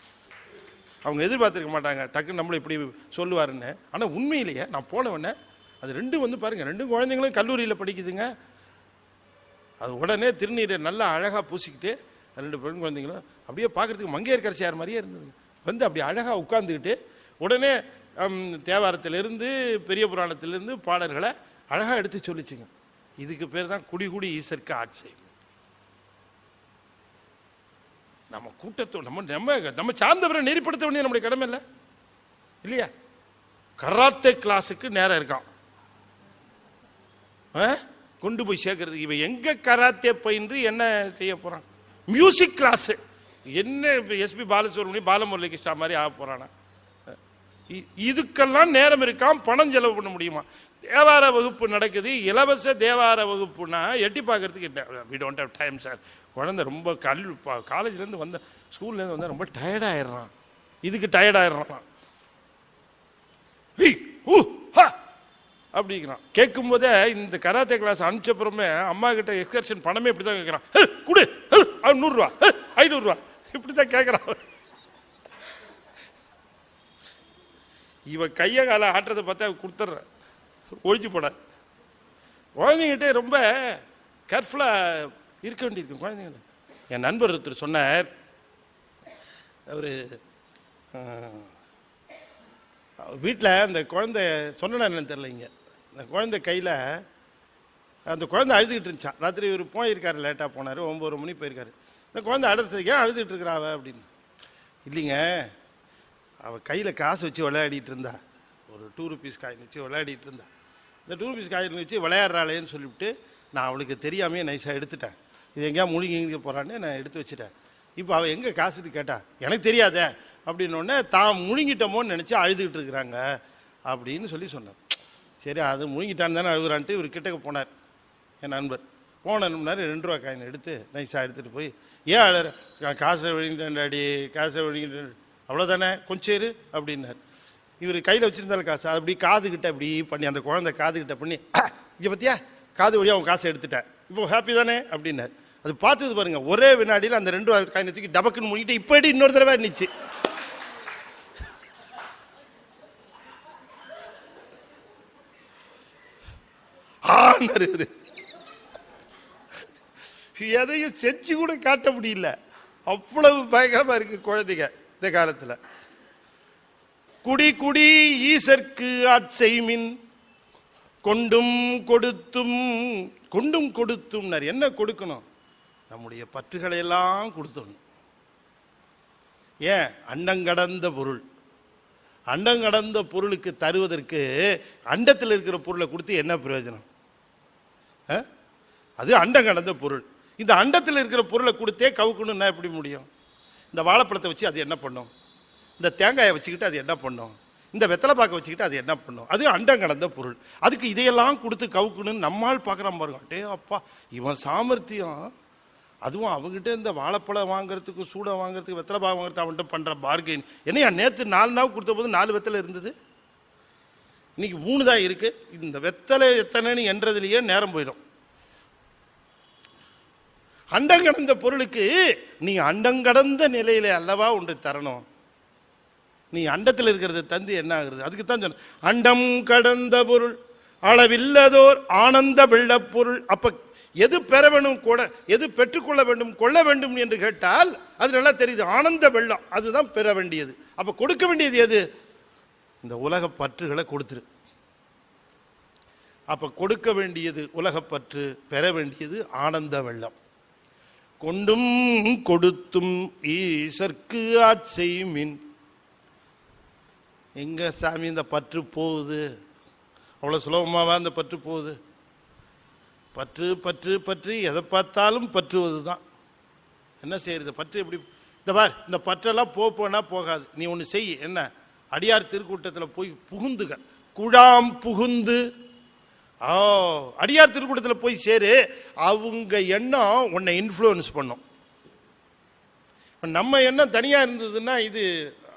அவங்க எதிர்பார்த்துருக்க மாட்டாங்க டக்குன்னு நம்மளை இப்படி சொல்லுவாருன்னு. ஆனால் உண்மையிலேயே நான் போனவொடனே அது ரெண்டும் வந்து பாருங்கள், ரெண்டும் குழந்தைங்களும் கல்லூரியில் படிக்குதுங்க. அது உடனே திருநீரை நல்லா அழகாக பூசிக்கிட்டு 2 பெண் குழந்தைங்களும் அப்படியே பார்க்குறதுக்கு மங்கையர்க்கரசியார் மாதிரியே இருந்தது. வந்து அப்படி அழகாக உட்காந்துக்கிட்டு உடனே தேவாரத்திலிருந்து பெரிய புராணத்திலிருந்து பாடல்களை அழகாக எடுத்து சொல்லிச்சுங்க. இதுக்கு பேர் தான் குடி குடி ஈசற்கு ஆட்சி. நம்ம கூட்டத்தோடு நம்ம நம்ம நம்ம சார்ந்தவரை நெறிப்படுத்த வேண்டிய நம்முடைய கடமை இல்லை இல்லையா? கராத்தே கிளாஸுக்கு நேரம் இருக்கான் கொண்டு போய் சேர்க்கறதுக்கு. இவன் எங்க கராத்தே பயின்று என்ன செய்ய போறான்? மியூசிக் கிளாஸ் என்ன எஸ்பி பாலசுப்ரமணியம் பாலமுரளி கிருஷ்ணா மாதிரி ஆக போறானா? இதுக்கெல்லாம் நேரம் இருக்கான், பணம் செலவு பண்ண முடியுமா? தேவார வகுப்பு நடக்குது, இலவச தேவார வகுப்புனா எட்டி பார்க்கறதுக்கு we don't have time sir. குழந்தை ரொம்ப காலேஜ்லேருந்து வந்த ஸ்கூல்லேருந்து வந்தால் ரொம்ப டயர்டாயிடுறான். இதுக்கு டயர்டாயிடுறான் அப்படிங்கிறான். கேட்கும் போதே இந்த கராத்தே கிளாஸ் அனுப்பிச்சப்புறமே அம்மா கிட்ட எக்ஸ்கர்ஷன் பணமே இப்படி தான் கேட்குறான். கொடு 100 ரூபா 500 ரூபா இப்படி தான் கேட்குறான். இவன் கையை காலை ஆட்டுறதை பார்த்தா கொடுத்துட்ற ஒழிச்சு போட. குழந்தைங்கிட்டே ரொம்ப கேர்ஃபுல்லாக இருக்க வேண்டியிருக்கு குழந்தைங்க. என் நண்பர் ஒருத்தர் சொன்னார், அவர் வீட்டில் அந்த குழந்தை சொன்னா என்னன்னு தெரியலைங்க, அந்த குழந்தை கையில் அந்த குழந்தை அழுதுகிட்டு இருந்துச்சான். ராத்திரி இவர் போயிருக்காரு, லேட்டாக போனார், 9 மணி போயிருக்காரு. இந்த குழந்தை அடுத்ததுக்கு ஏன் அழுதுகிட்டு இருக்கிறாவ அப்படின்னு. இல்லைங்க, அவள் கையில் காசு வச்சு விளையாடிட்டு இருந்தா, ஒரு 2 ரூபீஸ் காயின் வச்சு விளையாடிட்டு இருந்தா. இந்த 2 ரூபீஸ் காயின் வச்சு விளையாடுறாளேன்னு சொல்லிவிட்டு நான் அவளுக்கு தெரியாமையே நைஸாக எடுத்துட்டேன். இது எங்கேயா முழுங்கி போகிறான்னு நான் எடுத்து வச்சுட்டேன். இப்போ அவள் எங்கே காசுன்னு கேட்டா, எனக்கு தெரியாத அப்படின்னோடனே தான் முழுங்கிட்டோமோன்னு நினச்சி அழுதுகிட்டு இருக்கிறாங்க அப்படின்னு சொல்லி சொன்னார். சரி, அது முழுங்கிட்டான்னு தானே அழுகுறான்ட்டு இவர் கிட்டக்க போனார். என் நண்பர் போனார், 2 ரூபா காயின் எடுத்து நைஸாக எடுத்துகிட்டு போய், ஏன் அழுற? காசை விழுங்கிட்டேன்டாடி, காசை விழுங்கிட்டேன், அவ்வளோதானே, கொஞ்சம் இரு அப்படின்னார். இவர் கையில் வச்சுருந்தாலும் காசு அப்படி காதுகிட்ட அப்படி பண்ணி, அந்த குழந்தை காதுகிட்ட பண்ணி, இங்கே பற்றியா காது வழியாக அவன் காசை எடுத்துட்டேன், இப்போ ஹாப்பி தானே அப்படின்னார். அது பார்த்தது பாருங்க, ஒரே வினாடியில் அந்த 2 ரூபா காயினை தூக்கி டபக்குன்னு முடிக்கிட்டு இப்போ இன்னொரு தடவை இருந்துச்சு. எதையும் செஞ்சு கூட காட்ட முடியல, அவ்வளவு பயங்கரமா இருக்கு குழந்தைங்க இந்த காலத்துல. குடி குடி ஈசற்கு ஆட்செய்மின் கொண்டும் கொடுத்தும். கொண்டும் கொடுத்தும் என்ன கொடுக்கணும்? நம்முடைய பற்றுகளை எல்லாம் கொடுத்தணும். ஏன்? அண்டங்கடந்த பொருள். அண்டங்கடந்த பொருளுக்கு தருவதற்கு அண்டத்தில் இருக்கிற பொருளை கொடுத்து என்ன பிரயோஜனம்? அது அண்டங்கடந்த பொருள். இந்த அண்டத்தில் இருக்கிற பொருளை கொடுத்தே கவுக்கணும்னா எப்படி முடியும்? இந்த வாழைப்பழத்தை வச்சு அது என்ன பண்ணும்? இந்த தேங்காயை வச்சுக்கிட்டு அது என்ன பண்ணும்? இந்த வெத்தலை பாக்க வச்சுக்கிட்டு அது என்ன பண்ணும்? அது அண்டங்கடந்த பொருள். அதுக்கு இதையெல்லாம் கொடுத்து கவுக்கணும்னு நம்மால் பார்க்குறான் பாருங்க. டே அப்பா, இவன் சாமர்த்தியம். அதுவும் அவங்ககிட்ட இந்த வாழைப்பழம் வாங்குறதுக்கு, சூடை வாங்குறதுக்கு, வெத்தலை பாக வாங்குறதுக்கு அவன்கிட்ட பண்ணுற பார்கெயின். என்னையா நேற்று 4 நாள் கொடுத்த போது 4 வெத்தலை இருந்தது, இன்னைக்கு 3 தான் இருக்கு. இந்த வெத்தலை எத்தனைன்னு என்றதுலேயே நேரம் போயிடும். அண்டங்கடந்த பொருளுக்கு நீ அண்டங்கடந்த நிலையில அல்லவா ஒன்று தரணும். நீ அண்டத்தில் இருக்கிறத தந்து என்ன ஆகுறது? அதுக்கு தான் சொன்ன அண்டம் கடந்த பொருள் அளவில்லதோர் ஆனந்த வெள்ள பொருள். அப்ப எது பெற வேண்டும், கூட எது பெற்றுக்கொள்ள வேண்டும், கொள்ள வேண்டும் என்று கேட்டால் அது நல்லா தெரியுது. ஆனந்த வெள்ளம் அதுதான் பெற வேண்டியது. அப்ப கொடுக்க வேண்டியது எது? இந்த உலக பற்றுகளை கொடுத்துரு. அப்ப கொடுக்க வேண்டியது உலகப்பற்று, பெற வேண்டியது ஆனந்த வெள்ளம். கொண்டும் கொடுத்தும் ஈசற்கு ஆட்செய்மின். எங்க சாமி இந்த பற்று போகுது? அவ்வளவு சுலபமாவா இந்த பற்று போகுது? பற்று பற்று பற்று எதை பார்த்தாலும் பற்றுவது தான். என்ன செய்யறது? பற்று எப்படி? இந்த பார், இந்த பற்றெல்லாம் போனா போகாது. நீ ஒன்று செய். என்ன? அடியார் திருக்கூட்டத்தில் போய் புகுந்துக, குழாம் புகுந்து. அடியார் திருக்கூட்டத்தில் போய் சேரு. அவங்க எண்ணம் உன்னை இன்ஃப்ளூயன்ஸ் பண்ணும். நம்ம எண்ணம் தனியாக இருந்ததுன்னா இது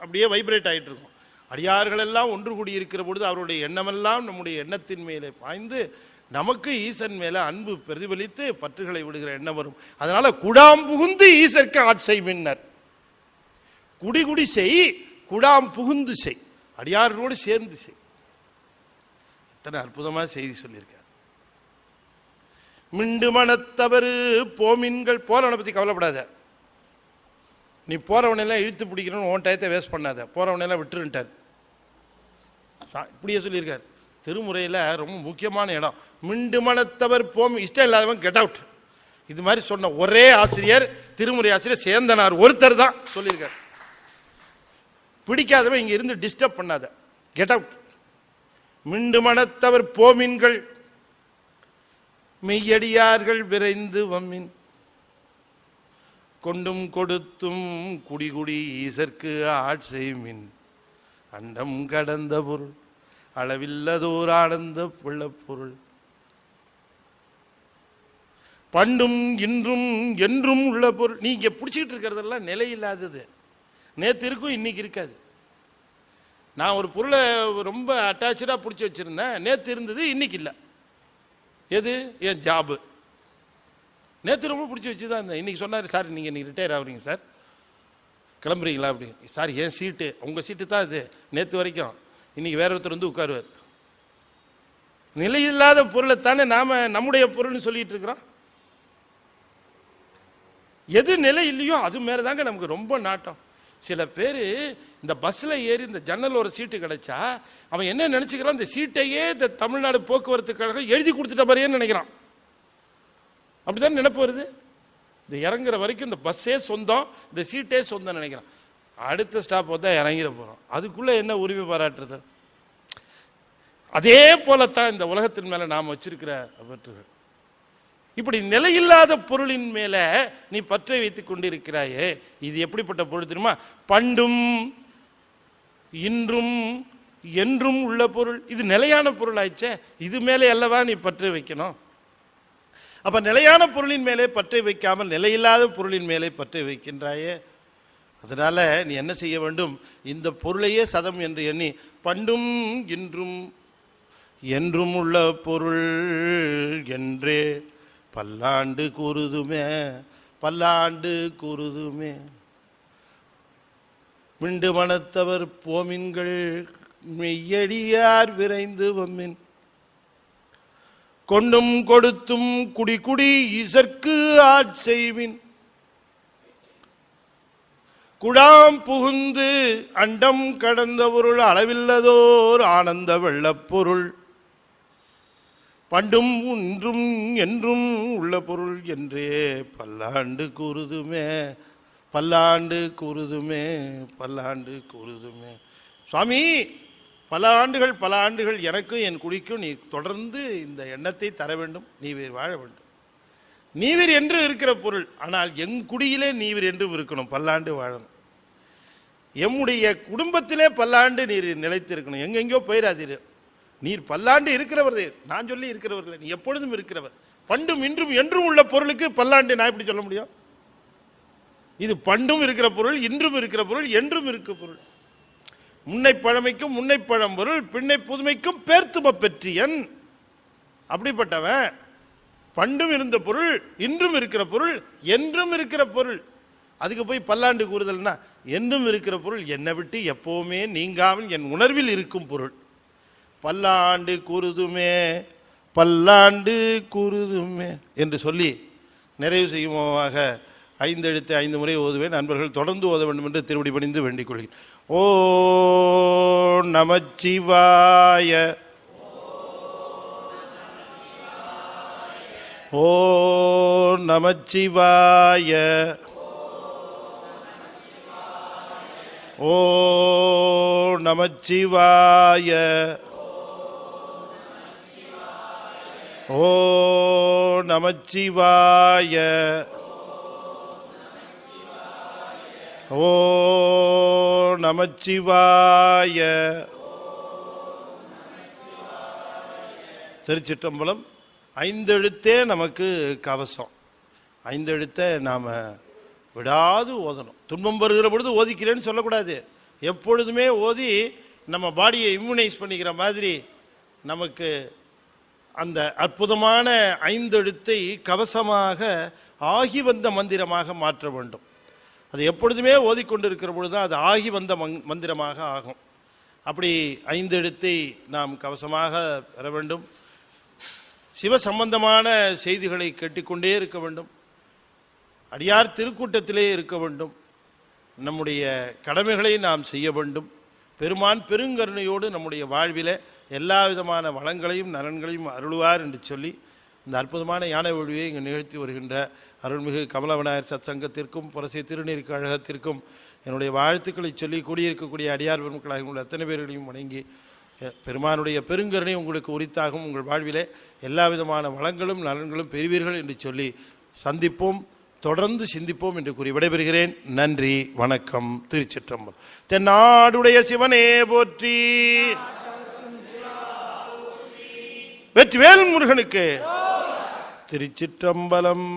அப்படியே வைப்ரேட் ஆகிட்டு இருக்கும். அடியார்கள் எல்லாம் ஒன்று கூடி இருக்கிற பொழுது அவருடைய எண்ணமெல்லாம் நம்முடைய எண்ணத்தின் மேலே பாய்ந்து நமக்கு ஈசன் மேல அன்பு பிரதிபலித்து பற்றுகளை விடுகிற எண்ணம் வரும். அதனால குடாம் புகுந்து ஈசற்கு ஆட்செய்மின்னர். குடி குடி செய், குடாம் புகுந்து செய், அடியாரோடு சேர்ந்து செய். எத்தனை அற்புதமான செய்தி சொல்லியிருக்கார். மிண்டு மனத்தவரு போமின்கள், போறவனை பத்தி கவலைப்படாத, நீ போறவனெல்லாம் இழுத்து பிடிக்கணும்னு உன் டயத்தை வேஸ்ட் பண்ணாத, போறவனெல்லாம் விட்டுருட்டார். இப்படியே சொல்லியிருக்கார். திருமுறையில் ரொம்ப முக்கியமான இடம். மிண்டு மனத்தவர் போம், இஷ்டம் இல்லாதவன் கெட் அவுட். இது மாதிரி சொன்ன ஒரே ஆசிரியர், திருமுறை ஆசிரியர் சேந்தனார் ஒருத்தர் தான் சொல்லியிருக்கார். பிடிக்காதவன் இங்க இருந்து டிஸ்டர்ப் பண்ணாத, கெட் அவுட். மிண்டு மனத்தவர் போமின்கள், மெய்யடியார்கள் விரைந்து வம்மின், கொண்டும் கொடுத்தும் குடிகுடி ஈசற்கு ஆட்செய்மின், அண்டம் கடந்த பொருள் அளவில்லதோர் ஆனந்த புள்ள பொருள், பண்டும் இன்றும் என்றும் உள்ள பொருள். நீங்க பிடிச்சிக்கிட்டு இருக்கிறதெல்லாம் நிலையில்லாதது, நேற்று இருக்கும் இன்னைக்கு இருக்காது. நான் ஒரு பொருளை ரொம்ப அட்டாச்சா பிடிச்சி வச்சிருந்தேன், நேற்று இருந்தது இன்னைக்கு இல்லை. எது? என் ஜாபு. நேற்று ரொம்ப பிடிச்சி வச்சு தான் இருந்தேன், இன்னைக்கு சொன்னார் சார் நீங்கள் இன்னைக்கு ரிட்டையர் ஆகுறீங்க சார், கிளம்புறீங்களா? அப்படி சார் என் சீட்டு, உங்கள் சீட்டு தான் இது, நேற்று வரைக்கும், இன்னைக்கு வேற ஒருத்தர் வந்து உட்காருவார். நிலையில்லாத பொருளை தானே நாம நம்முடைய பொருள்னு சொல்லிட்டு இருக்கிறோம். எது நிலை இல்லையோ அது மேலதாங்க நமக்கு ரொம்ப நாட்டம். சில பேர் இந்த பஸ்ல ஏறி இந்த ஜன்னல் ஒரு சீட்டு கிடைச்சா அவன் என்ன நினைச்சுக்கிறான், இந்த சீட்டையே இந்த தமிழ்நாடு போக்குவரத்து கழகம் எழுதி கொடுத்துட்ட மாதிரியே நினைக்கிறான். அப்படிதான் நினைப்பு வருது. இந்த இறங்குற வரைக்கும் இந்த பஸ்ஸே சொந்தம், இந்த சீட்டே சொந்தம் நினைக்கிறான். அடுத்த ஸ்டாப் தான் இறங்கிட போறோம், அதுக்குள்ள என்ன உரிமை பாராட்டுறது? அதே போலத்தான் இந்த உலகத்தின் மேல நாம் வச்சிருக்கிற பற்றுகள். இப்படி நிலையில்லாத பொருளின் மேல நீ பற்றை வைத்துக் கொண்டிருக்கிறாயே, இது எப்படிப்பட்ட பொருள் தெரியுமா? பண்டும் இன்றும் என்றும் உள்ள பொருள். இது நிலையான பொருள் ஆயிடுச்சே, இது மேலே அல்லவா நீ பற்றை வைக்கணும். அப்ப நிலையான பொருளின் மேலே பற்றை வைக்காமல் நிலையில்லாத பொருளின் மேலே பற்றை வைக்கின்றாயே, அதனால நீ என்ன செய்ய வேண்டும்? இந்த பொருளையே சதம் என்று எண்ணி, பண்டும் இன்றும் என்றும் உள்ள பொருள் என்றே பல்லாண்டு கூறுதுமே, பல்லாண்டு கூறுதுமே. மிண்டு மனத்தவர் போமின்கள், மெய்யடியார் விரைந்து வம்மின், கொண்டும் கொடுத்தும் குடிகுடி ஈசற்கு ஆட்செய்வின், குடாம் புகுந்து அண்டம் கடந்த பொருள் அளவில்லதோர் ஆனந்த வெள்ளப்பொருள், பண்டும் ஒன்றும் என்றும் உள்ள பொருள் என்றே பல்லாண்டு கூறுதுமே, பல்லாண்டு கூறுதுமே, பல்லாண்டு கூறுதுமே. சுவாமி, பல ஆண்டுகள் எனக்கும் என் குடிக்கும் நீ தொடர்ந்து இந்த எண்ணத்தை தர வேண்டும், நீவீர் வாழ வேண்டும். நீவீர் என்று இருக்கிற பொருள், ஆனால் எங் குடியிலே நீவீர் என்றும் இருக்கணும், பல்லாண்டு வாழணும். எம்முடைய குடும்பத்திலே பல்லாண்டு நீர் நிலைத்திருக்கணும், எங்கெங்கோ போயிடாதீர். நீர் பல்லாண்டு இருக்கிறவர், நான் சொல்லி இருக்கிறவர்கள், நீ எப்பொழுதும் இருக்கிறவர். பண்டும் இன்றும் என்றும் உள்ள பொருளுக்கு பல்லாண்டு நான் எப்படி சொல்ல முடியும்? இது பண்டும் இருக்கிற பொருள், இன்றும் இருக்கிற பொருள், என்றும் இருக்கிற பொருள். முன்னை பழமைக்கும் முன்னை பழம்பொருள், பின்னை புதுமைக்கும் பேர்த்தும பெற்றியன். அப்படிப்பட்டவன் பண்டும் இருந்த பொருள், இன்றும் இருக்கிற பொருள், என்றும் இருக்கிற பொருள். அதுக்கு போய் பல்லாண்டு கூறுதல்னா, என்றும் இருக்கிற பொருள், என்னை விட்டு எப்பவுமே நீங்காமல் என் உணர்வில் இருக்கும் பொருள். பல்லாண்டு கூறுதுமே, பல்லாண்டு கூறுதுமே என்று சொல்லி நிறைவு செய்யுமாக 5 எழுத்து 5 முறை ஓதுவேன். நண்பர்கள் தொடர்ந்து ஓத வேண்டும் என்று திருவடி பணிந்து வேண்டிக் கொள்கிறேன். ஓ நமச்சிவாய, ஓ நமச்சிவாய, ஓ நமச்சிவாய, ஓ நமச்சிவாய, ஓ நமச்சிவாய. திருச்சிற்றம்பலம். 5 எழுத்தே நமக்கு கவசம். 5 எழுத்தை நாம விடாது ஓதணும். துன்பம் வருகிற பொழுது ஓதிக்கிறேன்னு சொல்லக்கூடாது, எப்பொழுதுமே ஓதி நம்ம பாடியை இம்யூனைஸ் பண்ணிக்கிற மாதிரி நமக்கு அந்த அற்புதமான 5 எழுத்தை கவசமாக ஆகி வந்த மந்திரமாக மாற்ற வேண்டும். அது எப்பொழுதுமே ஓதிக்கொண்டிருக்கிற பொழுது அது ஆகி வந்த மந்திரமாக ஆகும். அப்படி 5 எழுத்தை நாம் கவசமாக பெற வேண்டும். சிவ சம்பந்தமான செய்திகளை கேட்டுக்கொண்டே இருக்க வேண்டும். அடியார் திருக்கூட்டத்திலே இருக்க வேண்டும். நம்முடைய கடமைகளை நாம் செய்ய வேண்டும். பெருமான் பெருங்கருணையோடு நம்முடைய வாழ்விலே எல்லா விதமான வளங்களையும் நலன்களையும் அருள்வார் என்று சொல்லி இந்த அற்புதமான யானை ஒழிவை இங்கு நிகழ்த்தி வருகின்ற அருள்மிகு கமலவிநாயகர் சத்சங்கத்திற்கும் புரசை திருநீர் கழகத்திற்கும் என்னுடைய வாழ்த்துக்களை சொல்லி கூடியிருக்கக்கூடிய அடியார் பெருமக்களாக உங்கள் அத்தனை பேர்களையும் வணங்கி, பெருமானுடைய பெருங்கருணை உங்களுக்கு உரித்தாகும். உங்கள் வாழ்விலே எல்லா விதமான வளங்களும் நலன்களும் பெறுவீர்கள் என்று சொல்லி சந்திப்போம், தொடர்ந்து சிந்திப்போம் என்று கூறி விடைபெறுகிறேன். நன்றி, வணக்கம். திருச்சிற்றம்பலம். தென்னாடுடைய சிவனே போற்றி, வெற்றிவேல் முருகனுக்கு. திருச்சிற்றம்பலம்.